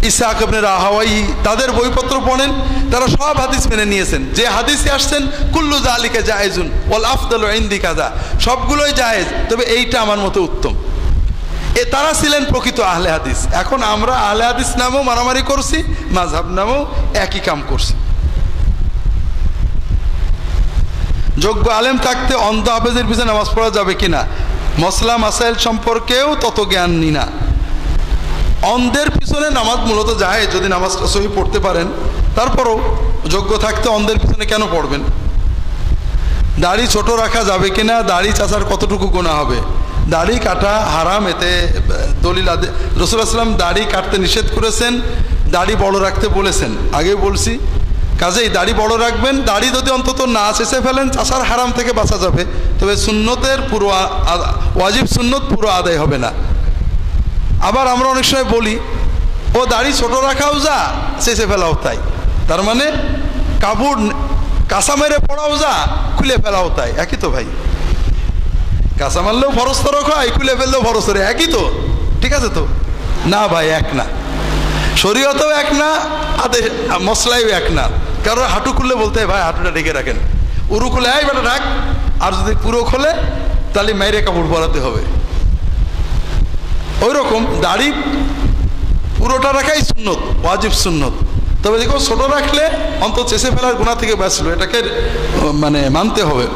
ইসহাক ইবনে রাহাওয়াই। তাদের বইপত্র পড়েন, তারা সব হাদিস মেনে নিয়েছেন। যে হাদিসে আসছেন কুল্লু যালিকা জায়েজুন ওয়াল আফদালু ইনদি কাযা, সবগুলোই জায়েজ, তবে এইটা আমার মতে উত্তম। তারা ছিলেন প্রকৃত আহলে হাদিস। এখন আমরা আহলে হাদিস নামেও মারামারি করছি, মাযহাব নামেও একই কাম করছি। যোগ্য আলেম থাকতে অন্ধ হাফেজের পিছনে নামাজ পড়া যাবে কিনা, মসলা মাসাইল সম্পর্কেও তত জ্ঞান নি না। অন্ধের পিছনে নামাজ মূলত যায় যদি নামাজটা সহি পড়তে পারেন, তারপরও যোগ্য থাকতে অন্ধের পিছনে কেন পড়বেন? দাড়ি ছোট রাখা যাবে কিনা, দাড়ি চাচার কতটুকু গুনাহ হবে? দাড়ি কাটা হারাম, এতে দলিল রাসূলুল্লাহ সাল্লাল্লাহু আলাইহি ওয়াসাল্লাম দাড়ি কাটতে নিষেধ করেছেন, দাড়ি বড় রাখতে বলেছেন, আগে বলছি। কাজেই দাড়ি বড় রাখবেন, দাড়ি যদি অন্তত না চেঁচে ফেলেন চাচার হারাম থেকে বাঁচা যাবে, তবে সুন্নতের পুরো ওয়াজিব সুন্নত পুরো আদায় হবে না। আবার আমরা অনেক সময় বলি ও দাড়ি ছোট রাখাও যা, চেঁচে ফেলাও তাই। তার মানে কাপড় কাঁচা মেরে পড়াও যা, খুলে ফেলাও তাই। একই তো ভাই, কাঁচা মারলেও ফরজ তরক হয়, খুলে ফেললেও ফরজ তরক, একই তো, ঠিক আছে তো? না ভাই, এক না। শরীয়তেও এক না, আদেশ মশলাইও এক না। কারণ হাঁটু খুললে বলতে হয় ভাই হাঁটুটা ঢেকে রাখেন, উরু খুলে এই বেটা ঢাক, আর যদি পুরো খোলে তাহলে মাইরে কাপড় পরাতে হবে। ওই রকম দাড়ি পুরোটা রাখাই সুন্নত, ওয়াজিব সুন্নত। তবে দেখো ছোট রাখলে অন্তত চেঁচে ফেলার গুনাহ থেকে বাঁচলো, এটাকে মানে মানতে হবে।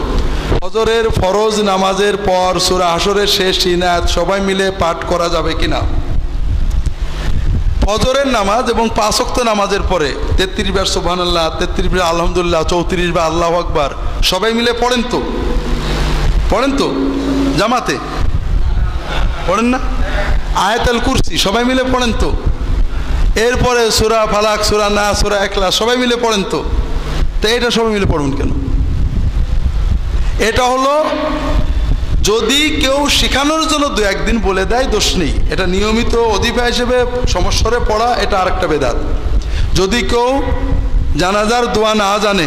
ফজরের ফরজ নামাজের পর সূরা হাশরের শেষ ইনায়াত সবাই মিলে পাঠ করা যাবে কিনা? ফজরের নামাজ এবং 5 ওয়াক্ত নামাজের পরে 33 বার সুবহানাল্লাহ, 33 বার আলহামদুলিল্লাহ, 34 বার আল্লাহু আকবার সবাই মিলে পড়েন তো? পড়েন তো? জামাতে পড়েন না? আয়াতুল কুরসি সবাই মিলে পড়েন তো? এরপরে সূরা ফালাক, সূরা নাস, সূরা ইখলাস সবাই মিলে পড়েন তো? তো এটা সবাই মিলে পড়বেন কেন? এটা হলো যদি কেউ শেখানোর জন্য 2-1 দিন বলে দেয় দোষ নেই, এটা নিয়মিত অধিফা হিসেবে সমস্বরে পড়া এটা আরেকটা বেদাত। যদি কেউ জানাজার দোয়া না জানে,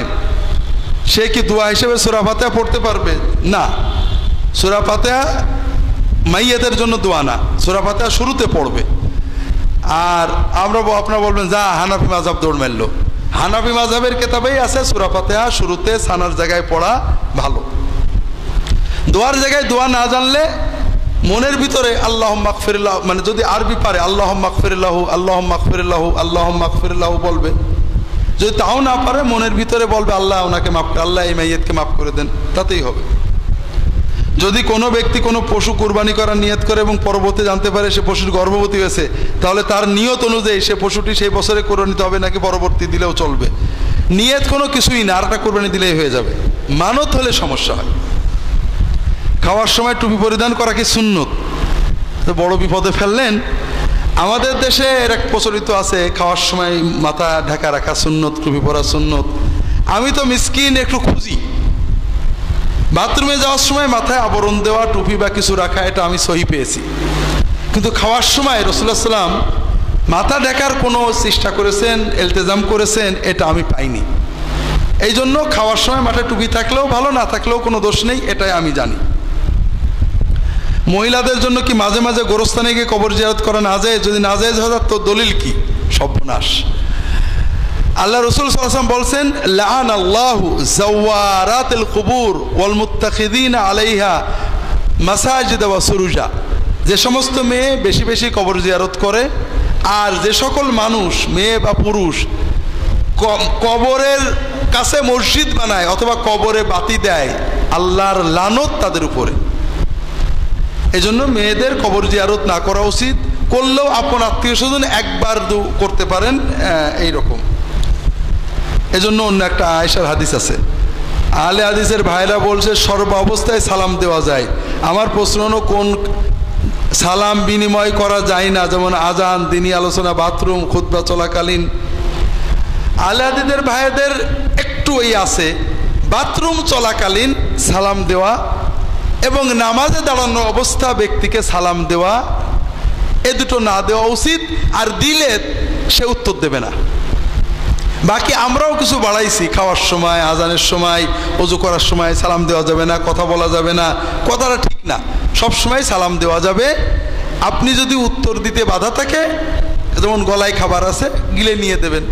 সে কি দোয়া হিসেবে সূরা ফাতিহা পড়তে পারবে? না, সূরা ফাতিহা মাইয়াতের জন্য দোয়া না, সূরা ফাতিহা শুরুতে পড়বে। আর আপনারা বলবেন যা হানাফি মাযহাব দৌড় মারলো, হানাফি মাযহাবের কিতাবেই আছে সূরা ফাতিহা শুরুতে সানার জায়গায় পড়া ভালো। দোয়ার জায়গায় দোয়া না জানলে মনের ভিতরে আল্লাহুম্মা গফিরলাহু, মানে যদি আরবি পারে আল্লাহুম্মা গফিরলাহু, আল্লাহুম্মা গফিরলাহু, আল্লাহুম্মা গফিরলাহু বলবে। যদি তাও না পারে মনের ভিতরে বলবে আল্লাহ ওনাকে মাফ করে, আল্লাহ এই মাইয়াতকে মাফ করে দেন, তাতেই হবে। যদি কোনো ব্যক্তি কোনো পশু কুরবানি করার নিয়ত করে এবং পরবর্তী জানতে পারে সে পশুর গর্ভবতী হয়েছে, তাহলে তার নিয়ত অনুযায়ী সে পশুটি সেই বছরে কোরবানিতে হবে নাকি পরবর্তী দিলেও চলবে? নিয়ত কোনো কিছুই না, আরেকটা কোরবানি দিলেই হয়ে যাবে। মানত হলে সমস্যা হয়। খাওয়ার সময় টুপি পরিধান করা কি সুন্নত? তো বড় বিপদে ফেললেন। আমাদের দেশে এর এক প্রচলিত আছে, খাওয়ার সময় মাথা ঢাকা রাখা সুন্নত, টুপি পরা সুন্নত। আমি তো মিসকিন একটু খুঁজি, বাথরুমে যাওয়ার সময় মাথায় আবরণ দেওয়া, টুপি বা কিছু রাখা, এটা আমি সহি পেয়েছি। কিন্তু খাওয়ার সময় রাসূলুল্লাহ সাল্লাল্লাহু আলাইহি ওয়াসাল্লাম মাথা ঢাকার কোনো চেষ্টা করেছেন, ইলতিজাম করেছেন, এটা আমি পাইনি। এই জন্য খাওয়ার সময় মাথায় টুপি থাকলেও ভালো, না থাকলেও কোনো দোষ নেই, এটাই আমি জানি। মহিলাদের জন্য কি মাঝে মাঝে গোরস্থানে গিয়ে কবর জিয়ারত করা না যায়? যদি না যায় তো দলিল কি? সর্বনাশ। আল্লাহ রাসূল সাল্লাল্লাহু আলাইহি ওয়াসাল্লাম বলছেন লাআনাল্লাহু যাওয়ারাতিল কুবুর ওয়াল মুত্তাখিযিনা আলাইহা মাসাজিদ ওয়া সুরুজা। যে সমস্ত মেয়ে বেশি বেশি কবর জিয়ারত করে আর যে সকল মানুষ মেয়ে বা পুরুষ কবরের কাছে মসজিদ বানায় অথবা কবরে বাতি দেয়, আল্লাহর লানত তাদের উপরে। এজন্য মেয়েদের কবর জিয়ারত না করা উচিত, করলেও আপন আত্মীয় স্বজন একবার করতে পারেন, এইরকম। এজন্য অন্য একটা আয়েশার হাদিস আছে, আহলে হাদিসের ভাইরা বলছে সর্ব অবস্থায় সালাম দেওয়া যায়। আমার প্রশ্ন হলো কোন সালাম বিনিময় করা যায় না, যেমন আজান, দিনী আলোচনা, বাথরুম, খুতবা চলাকালীন। আহলে হাদিসের ভাইদের একটু এই আছে, বাথরুম চলাকালীন সালাম দেওয়া এবং নামাজে দাঁড়ানো অবস্থা ব্যক্তিকে সালাম দেওয়া, এ দুটো না দেওয়া উচিত। আর দিলে সে উত্তর দেবে না। বাকি আমরাও কিছু বাড়াইছি, খাওয়ার সময়, আজানের সময়, ওযু করার সময় সালাম দেওয়া যাবে না, কথা বলা যাবে না, কথাটা ঠিক না। সব সময় সালাম দেওয়া যাবে। আপনি যদি উত্তর দিতে বাধা থাকে, যেমন গলায় খাবার আছে, গিলে নিয়ে দেবেন।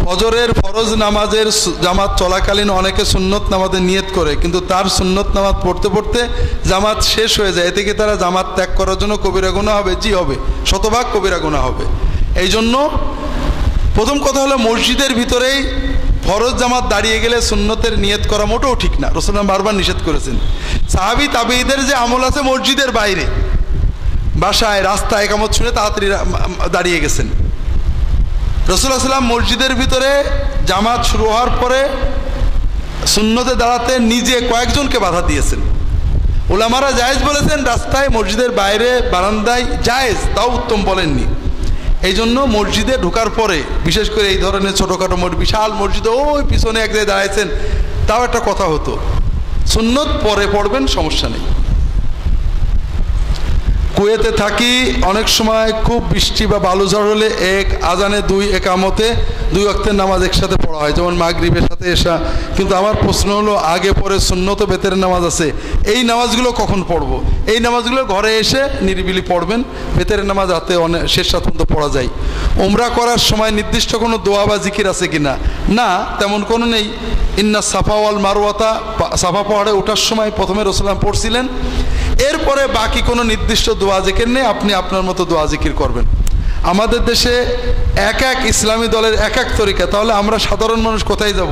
ফজরের ফরজ নামাজের জামাত চলাকালীন অনেকে সুন্নত নামাজের নিয়ত করে, কিন্তু তার সুন্নত নামাজ পড়তে পড়তে জামাত শেষ হয়ে যায়। এতে কি তারা জামাত ত্যাগ করার জন্য কবিরা গুনাহ হবে? জি হবে, শতভাগ কবিরা গুনাহ হবে। এই জন্য প্রথম কথা হলো, মসজিদের ভিতরেই ফরজ জামাত দাঁড়িয়ে গেলে সুন্নতের নিয়ত করা মোটেও ঠিক না। রাসূলুল্লাহ বারবার নিষেধ করেছেন। সাহাবী তাবেঈদের যে আমল আছে মসজিদের বাইরে, বাসায়, রাস্তায় একামত শুনে তাড়াতাড়ি দাঁড়িয়ে গেছেন। রাসূলুল্লাহ সাল্লাল্লাহু আলাইহি ওয়াসাল্লাম মসজিদের ভিতরে জামাত শুরু হওয়ার পরে সুন্নতে দাঁড়াতে নিজে কয়েকজনকে বাধা দিয়েছেন। উলামারা জায়েজ বলেছেন, রাস্তায়, মসজিদের বাইরে, বারান্দায় জায়েজ, তাও উত্তম বলেননি। এই জন্য মসজিদে ঢোকার পরে, বিশেষ করে এই ধরনের ছোটোখাটো বিশাল মসজিদে ওই পিছনে এক জায়গায় দাঁড়াইছেন, তাও একটা কথা হতো। সুন্নত পরে পড়বেন, সমস্যা নেই। কুয়েতে থাকি, অনেক সময় খুব বৃষ্টি বা বালুঝড় হলে এক আজানে দুই একামতে দুই ওয়াক্তের নামাজ একসাথে পড়া হয়, যেমন মাগরিবের সাথে এশা। কিন্তু আমার প্রশ্ন হলো, আগে পরে সুন্নত বেতের নামাজ আছে, এই নামাজগুলো কখন পড়বো? এই নামাজগুলো ঘরে এসে নিরিবিলি পড়বেন। বেতের নামাজ রাতে অনেক শেষ রাত পর্যন্ত পড়া যায়। উমরা করার সময় নির্দিষ্ট কোনো দোয়া বা জিকির আছে কিনা? না, তেমন কোনো নেই। ইন্না সাফা ওয়াল মারওয়াতা, সাফা পাহাড়ে ওঠার সময় প্রথমে রাসূলুল্লাহ পড়ছিলেন, এরপরে বাকি কোনো নির্দিষ্ট দোয়া জিকির নেই, আপনি আপনার মতো দোয়া জিকির করবেন। আমাদের দেশে এক এক ইসলামী দলের এক এক তরিকা, তাহলে আমরা সাধারণ মানুষ কোথায় যাব?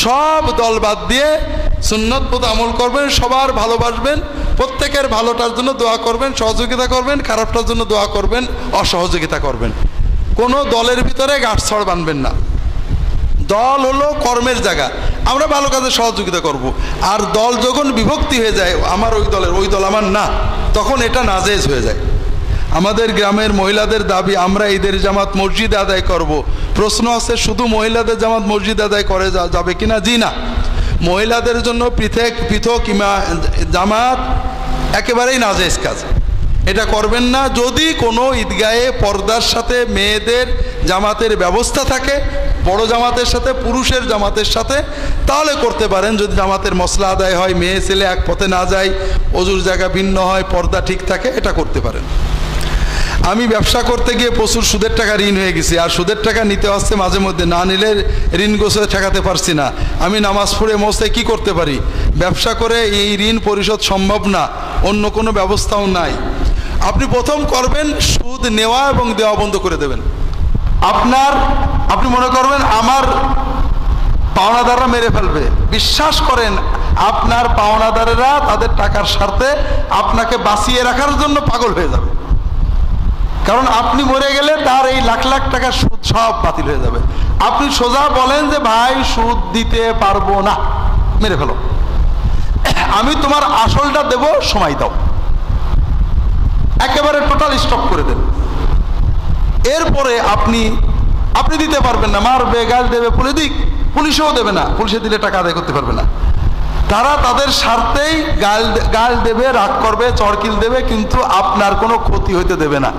সব দল বাদ দিয়ে সুন্নত মতো আমল করবেন, সবার ভালোবাসবেন, প্রত্যেকের ভালোটার জন্য দোয়া করবেন, সহযোগিতা করবেন, খারাপটার জন্য দোয়া করবেন, অসহযোগিতা করবেন। কোনো দলের ভিতরে গাঁটছড় বাঁধবেন না। দল হলো কর্মের জায়গা, আমরা ভালো কাজে সহযোগিতা করব। আর দল যখন বিভক্তি হয়ে যায়, আমার ওই দলের, ওই দল আমার না, তখন এটা নাজেজ হয়ে যায়। আমাদের গ্রামের মহিলাদের দাবি, আমরা ঈদের জামাত মসজিদে আদায় করব। প্রশ্ন আছে, শুধু মহিলাদের জামাত মসজিদে আদায় করে যাবে কিনা? জি না, মহিলাদের জন্য পৃথক পৃথক জামাত একেবারেই নাজেজ কাজ, এটা করবেন না। যদি কোনো ঈদগাহে পর্দার সাথে মেয়েদের জামাতের ব্যবস্থা থাকে, বড় জামাতের সাথে, পুরুষের জামাতের সাথে, তাহলে করতে পারেন। যদি জামাতের মসলা আদায় হয়, মেয়ে ছেলে এক পথে না যায়, অজুর জায়গা ভিন্ন হয়, পর্দা ঠিক থাকে, এটা করতে পারেন। আমি ব্যবসা করতে গিয়ে প্রচুর সুদের টাকা ঋণ হয়ে গেছি, আর সুদের টাকা নিতে হচ্ছে মাঝে মধ্যে, না নিলে ঋণ গোছলে ঠেকাতে পারছি না। আমি নামাজ পড়ে মস্তে কি করতে পারি? ব্যবসা করে এই ঋণ পরিশোধ সম্ভব না, অন্য কোনো ব্যবস্থাও নাই। আপনি প্রথম করবেন, সুদ নেওয়া এবং দেওয়া বন্ধ করে দেবেন। আপনি মনে করবেন আমার পাওনাদাররা মেরে ফেলবে, বিশ্বাস করেন আপনার পাওনাদারেরা তাদের টাকার স্বার্থে আপনাকে বাঁচিয়ে রাখার জন্য পাগল হয়ে যাবে। কারণ আপনি মরে গেলে তার এই লাখ লাখ টাকার সুদ সব বাতিল হয়ে যাবে। আপনি সোজা বলেন যে ভাই সুদ দিতে পারবো না, মেরে ফেলো, আমি তোমার আসলটা দেব, সময় দাও, একেবারে টোটাল স্টপ করে দেন। এরপরে আপনি দিতে পারবেন না, মারবে, গাল দেবে, পুলিশেও দেবে না, পুলিশে দিলে টাকা আদায় করতে পারবে না। তারা তাদের স্বার্থেই গাল দেবে, রাগ করবে, চড়কিল দেবে, কিন্তু আপনার কোনো ক্ষতি হইতে দেবে না,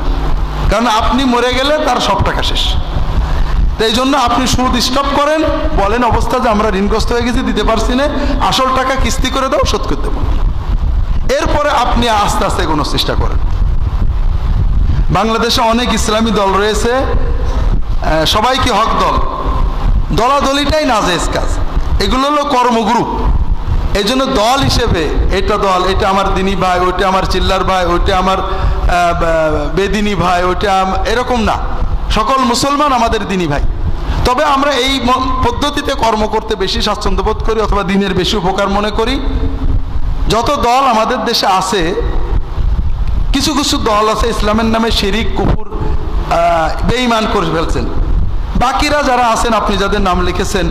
কারণ আপনি মরে গেলে তার সব টাকা শেষ। এই জন্য আপনি সুদ স্টপ করেন, বলেন অবস্থা যে আমরা ঋণগ্রস্ত হয়ে গেছি, দিতে পারছি না, আসল টাকা কিস্তি করে দাও, শোধ করে দেবো। এরপরে আপনি আস্তে আস্তে এগোনোর চেষ্টা করেন। বাংলাদেশে অনেক ইসলামী দল রয়েছে, সবাই কি হক দল? দলাদলিটাই নাজেজ কাজ, এগুলো হলো কর্মগ্রুপ। এই জন্য দল হিসেবে এটা দল, এটা আমার দিনী ভাই, ওইটা আমার চিল্লার ভাই, ওইটা আমার বেদিনী ভাই, ওইটা এরকম না, সকল মুসলমান আমাদের দিনী ভাই। তবে আমরা এই পদ্ধতিতে কর্ম করতে বেশি স্বাচ্ছন্দ্য বোধ করি, অথবা দিনের বেশি উপকার মনে করি। যত দল আমাদের দেশে আছে, কিছু কিছু দল আছে ইসলামের নামে শিরিক কুফর বেঈমান করে ফেলছেন। বাকিরা যারা আছেন, আপনি যাদের নাম লিখেছেন,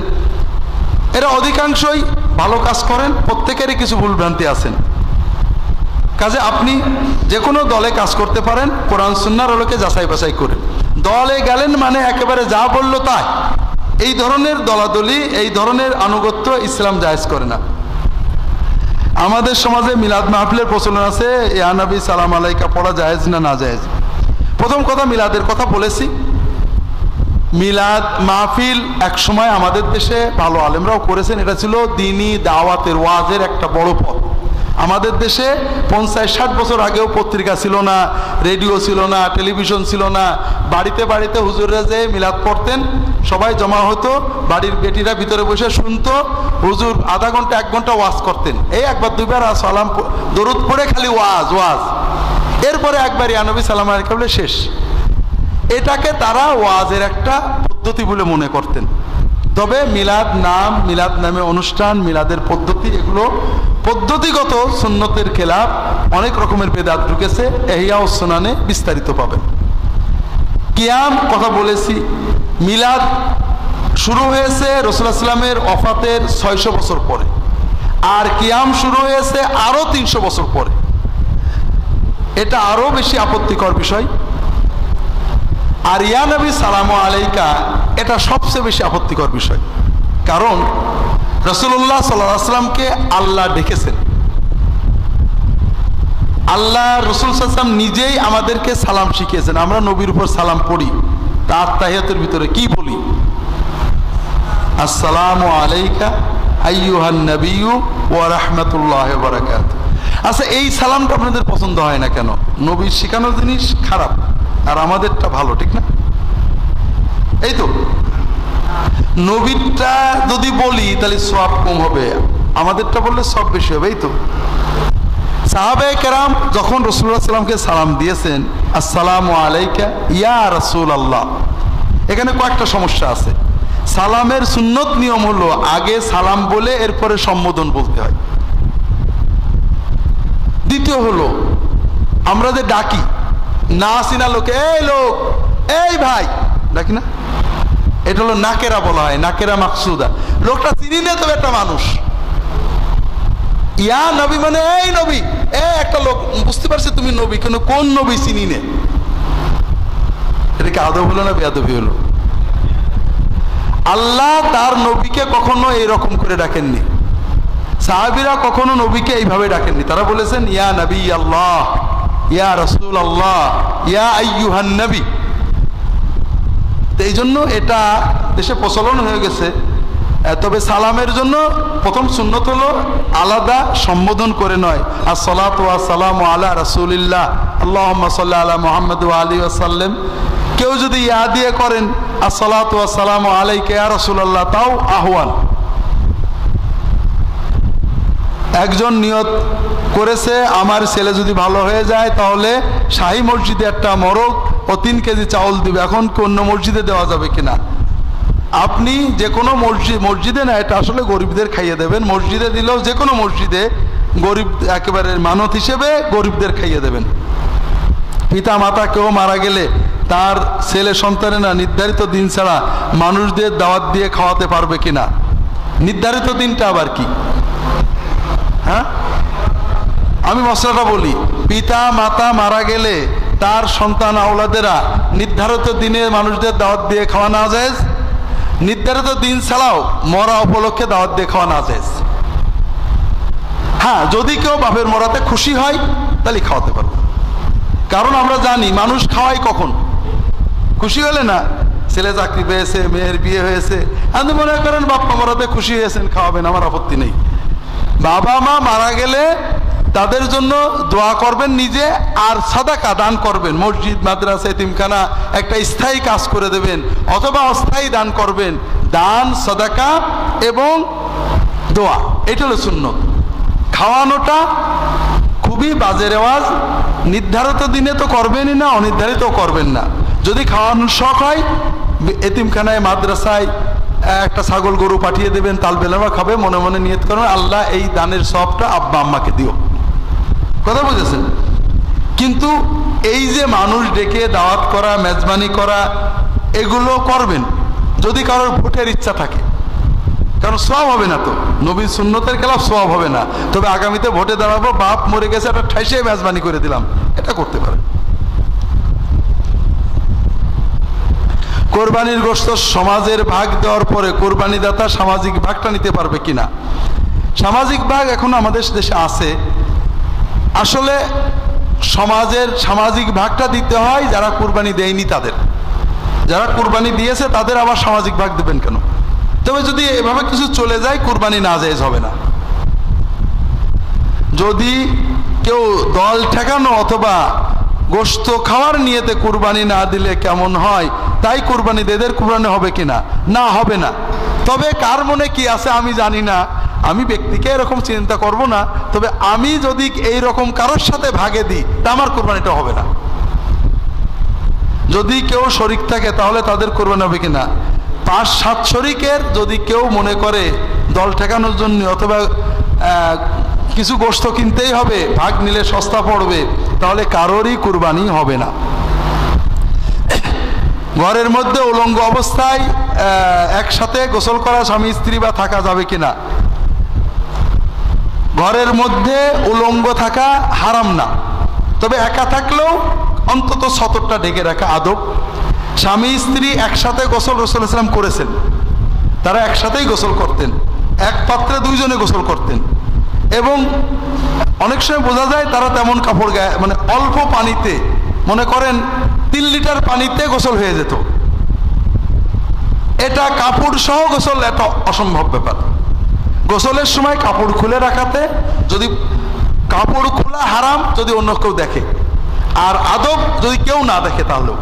এরা অধিকাংশই ভালো কাজ করেন, প্রত্যেকেরই কিছু ভুলভ্রান্তি আছেন। কাজে আপনি যে কোনো দলে কাজ করতে পারেন, কোরআন সুন্নাহর আলোকে যাচাই বাছাই করে। দলে গেলেন মানে একেবারে যা বললো তাই, এই ধরনের দলাদলি, এই ধরনের আনুগত্য ইসলাম জায়েজ করে না। আমাদের সমাজে মিলাদ মাহফিলের প্রচলন আছে, ইয়া নবী সালাম আলাইকা পড়া জায়েজ না না জায়েজ? প্রথম কথা মিলাদের কথা বলেছি। মিলাদ মাহফিল এক সময় আমাদের দেশে ভালো আলেমরাও করেছেন, এটা ছিল দ্বীনি দাওয়াতের ওয়াজের একটা বড় পথ। আমাদের দেশে 50-60 বছর আগেও পত্রিকা ছিল না, রেডিও ছিল না, টেলিভিশন ছিল না। বাড়িতে বাড়িতে হুজুররা যে মিলাদ পড়তেন, সবাই জমা হতো, বাড়ির বেটিরা ভিতরে বসে শুনতো, হুজুর আধা ঘন্টা 1 ঘন্টা ওয়াজ করতেন। এই একবার দুইবার সালাম দরুদ পড়ে খালি ওয়াজ ওয়াজ, এরপরে একবার ইয়া নবী সালাম আলাইকা বলে শেষ। এটাকে তারা ওয়াজের একটা পদ্ধতি বলে মনে করতেন। তবে মিলাদ নাম, মিলাদ নামে অনুষ্ঠান, মিলাদের পদ্ধতি, এগুলো পদ্ধতিগত সুন্নতের খেলাফ। অনেক রকমের বেদাত ঢুকেছে, ইহয়া ও সুনানে বিস্তারিত পাবেন। কিয়াম কথা বলেছি, মিলাদ শুরু হয়েছে রাসূলুল্লাহ সাল্লামের ওফাতের 600 বছর পরে, আর কিয়াম শুরু হয়েছে আরো 300 বছর পরে। এটা আরো বেশি আপত্তিকর বিষয়। আর ইয়া নবী সালামু আলাইকা এটা সবচেয়ে বেশি আপত্তিকর বিষয়, কারণ রাসূলুল্লাহ সাল্লাল্লাহু আলাইহি ওয়াসাল্লামকে আল্লাহ ডেকেছেন। আল্লাহ রাসূল সাল্লাল্লাহু আলাইহি ওয়াসাল্লাম নিজেই আমাদেরকে সালাম শিখিয়েছেন। আমরা নবীর উপর সালাম পড়ি, তার তাহিয়াতের ভিতরে কি বলি? আসসালামু আলাইকা আইয়ুহান নবিয়্যু ওয়া রাহমাতুল্লাহি ওয়া বারাকাতুহু। আচ্ছা, এই সালামটা আপনাদের পছন্দ হয় না কেন? নবীর শেখানো জিনিস খারাপ আর আমাদেরটা ভালো, ঠিক না? এই তো, নবীরটা যদি বলি তাহলে সওয়াব কম হবে, আমাদেরটা বললে সওয়াব বেশি হবে। এই তো, সাহাবায়ে কেরাম যখন রাসূলুল্লাহ সাল্লামকে সালাম দিয়েছেন, আসসালামু আলাইকা ইয়া রাসূলুল্লাহ, এখানে কয়েকটা সমস্যা আছে। সালামের সুন্নত নিয়ম হলো আগে সালাম বলে এরপরে সম্বোধন বলতে হয়। দ্বিতীয় হলো আমরা যে ডাকি, না চিনা লোকে, এই লোক, এই ভাই ডাকি না, এটা হলো নাকেরা বলা হয়, নাকেরা মাকসুদা। লোকটা চিনি না, তবে একটা মানুষ। ইয়া নবী মানে এই নবী, একটা লোক বুঝতে পারছে তুমি নবী, কিন্তু কোন নবী চিনি নে। এটা কি আদব হলো না বেয়াদবি হলো? আল্লাহ তার নবীকে কখনো এইরকম করে ডাকেননি, সাহাবীরা কখনো নবীকে এইভাবে ডাকেননি। তারা বলেছেন ইয়া নবী আল্লাহ, ইয়া রাসূল আল্লাহ, ইয়া আইয়ুহান নবী। এই জন্য এটা দেশে প্রচলন হয়ে গেছে। তবে সালামের জন্য প্রথম সুন্নত হলো আলাদা সম্বোধন করে নয়, আসসালাতু ওয়াসসালামু আলা রাসূলিল্লাহ আল্লাহুম্মা সাল্লি আলা মুহাম্মাদ ওয়া আলিহি ওয়াসাল্লাম। কেউ যদি ইয়া দিয়ে করেন আসসালাতু ওয়াসসালামু আলাইকা ইয়া রাসূলুল্লাহ, তাও আহওয়ান। একজন নিয়ত করেছে আমার ছেলে যদি ভালো হয়ে যায় তাহলে শাহী মসজিদে একটা মরগ ও 3 কেজি চাউল দিবে, এখন কি অন্য মসজিদে দেওয়া যাবে কিনা? আপনি যে কোনো মসজিদে না, এটা আসলে গরিবদের খাইয়ে দেবেন। মসজিদে দিলেও যে কোনো মসজিদে গরিব একেবারে মানত হিসেবে গরিবদের খাইয়ে দেবেন। পিতা মাতা কেউ মারা গেলে তার ছেলে সন্তানেরা নির্ধারিত দিন ছাড়া মানুষদের দাওয়াত দিয়ে খাওয়াতে পারবে কিনা? নির্ধারিত দিনটা আবার কি? হ্যাঁ, আমি মশলাটা বলি, পিতা মাতা মারা গেলে তার সন্তান আওলাদেরা নির্ধারিত দিনে মানুষদের দাওয়াত দিয়ে খাওয়া না যায়। নির্ধারিত দিন ছাড়াও মরা উপলক্ষে দাওয়াত দিয়ে খাওয়া না যায়। হ্যাঁ, যদি কেউ বাপের মরাতে খুশি হয় তাহলে খাওয়াতে পারবো, কারণ আমরা জানি মানুষ খাওয়াই কখন? খুশি হলে না। ছেলে চাকরি পেয়েছে, মেয়ের বিয়ে হয়েছে, আপনি মনে করেন বাপ্পা মরাতে খুশি হয়েছেন, খাওয়াবেন, আমার আপত্তি নেই। বাবা মা মারা গেলে তাদের জন্য দোয়া করবেন নিজে, আর সাদাকা দান করবেন। মসজিদ, মাদ্রাসা, এতিমখানা একটা স্থায়ী কাজ করে দেবেন, অথবা অস্থায়ী দান করবেন। দান, সাদাকা এবং দোয়া, এটা হলো সুন্নত। খাওয়ানোটা খুবই বাজে রেওয়াজ। নির্ধারিত দিনে তো করবেনই না, অনির্ধারিত করবেন না। যদি খাওয়ানোর শখ হয়, এতিমখানায়, মাদ্রাসায় একটা ছাগল গরু পাঠিয়ে দেবেন, তালবেলামা খাবে, মনে মনে নিয়ত করবেন আল্লাহ এই দানের সবটা আব্বা আম্মাকে দিও। কথা বুঝেছেন? কিন্তু এই যে মানুষ ডেকে দাওয়াত করা, মেজবানি করা, এগুলো করবেন যদি কারোর ভোটের ইচ্ছা থাকে, কারণ সওয়াব হবে না, তো নবীর সুন্নতের খেলাফ সওয়াব হবে না। তবে আগামীতে ভোটে দাঁড়াবো, বাপ মরে গেছে, একটা ঠাইসে মেজবানি করে দিলাম, এটা করতে পারে। কোরবানির গোশত সমাজের ভাগ দেওয়ার পরে কোরবানি দাতা সামাজিক ভাগটা নিতে পারবে কিনা? সামাজিক ভাগ এখন আমাদের দেশে আছে। আসলে সমাজের সামাজিক ভাগটা দিতে হয় যারা কুরবানি দেয়নি তাদের, যারা কুরবানি দিয়েছে তাদের আবার সামাজিক ভাগ দেবেন কেন? তবে যদি এভাবে কিছু চলে যায় কুরবানি নাজায়েজ হবে না। যদি কেউ দল ঠেকানো অথবা গোশত খাওয়ার নিয়তে কুরবানি না দিলে কেমন হয়, তাই কুরবানি দেদের কুরবানি হবে কিনা? না, হবে না। তবে কার মনে কি আছে আমি জানি না, আমি ব্যক্তিকে এরকম চিন্তা করব না। তবে আমি যদি এই রকম কারোর সাথে ভাগে দিই তা আমার কুরবানিটা হবে না। যদি কেউ শরিক থাকে তাহলে তাদের কুরবানি হবে কিনা? 5-7 শরিকের যদি কেউ মনে করে দল ঠেকানোর জন্য অথবা কিছু গোশত কিনতেই হবে, ভাগ নিলে সস্তা পড়বে, তাহলে কারোরই কুরবানি হবে না। ঘরের মধ্যে উলঙ্গ অবস্থায় একসাথে গোসল করা স্বামী স্ত্রী বা থাকা যাবে কিনা? ঘরের মধ্যে উলঙ্গ থাকা হারাম না, তবে একা থাকলেও অন্তত সতরটা ঢেকে রাখা আদব। স্বামী স্ত্রী একসাথে গোসল রাসূলুল্লাহ সাল্লাল্লাহু আলাইহি ওয়াসাল্লাম করেছেন, তারা একসাথেই গোসল করতেন, এক পাত্রে দুইজনে গোসল করতেন। এবং অনেক সময় বোঝা যায় তারা তেমন কাপড় গায়ে, মানে অল্প পানিতে, মনে করেন 3 লিটার পানিতে গোসল হয়ে যেত। এটা কাপড় সহ গোসল, এটা অসম্ভব ব্যাপার। গোসলের সময় কাপড় খুলে রাখাতে, যদি কাপড় খোলা হারাম যদি অন্য কেউ দেখে, আর আদব যদি কেউ না দেখে তাহলেও।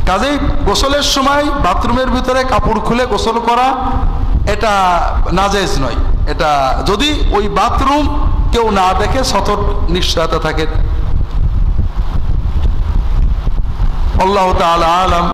কাজেই গোসলের সময় বাথরুমের ভিতরে কাপড় খুলে গোসল করা এটা নাজায়েজ নয়। এটা যদি ওই বাথরুম কেউ না দেখে, সতর নিশ্চয়তা থাকে। আল্লাহু তাআলা আলাম।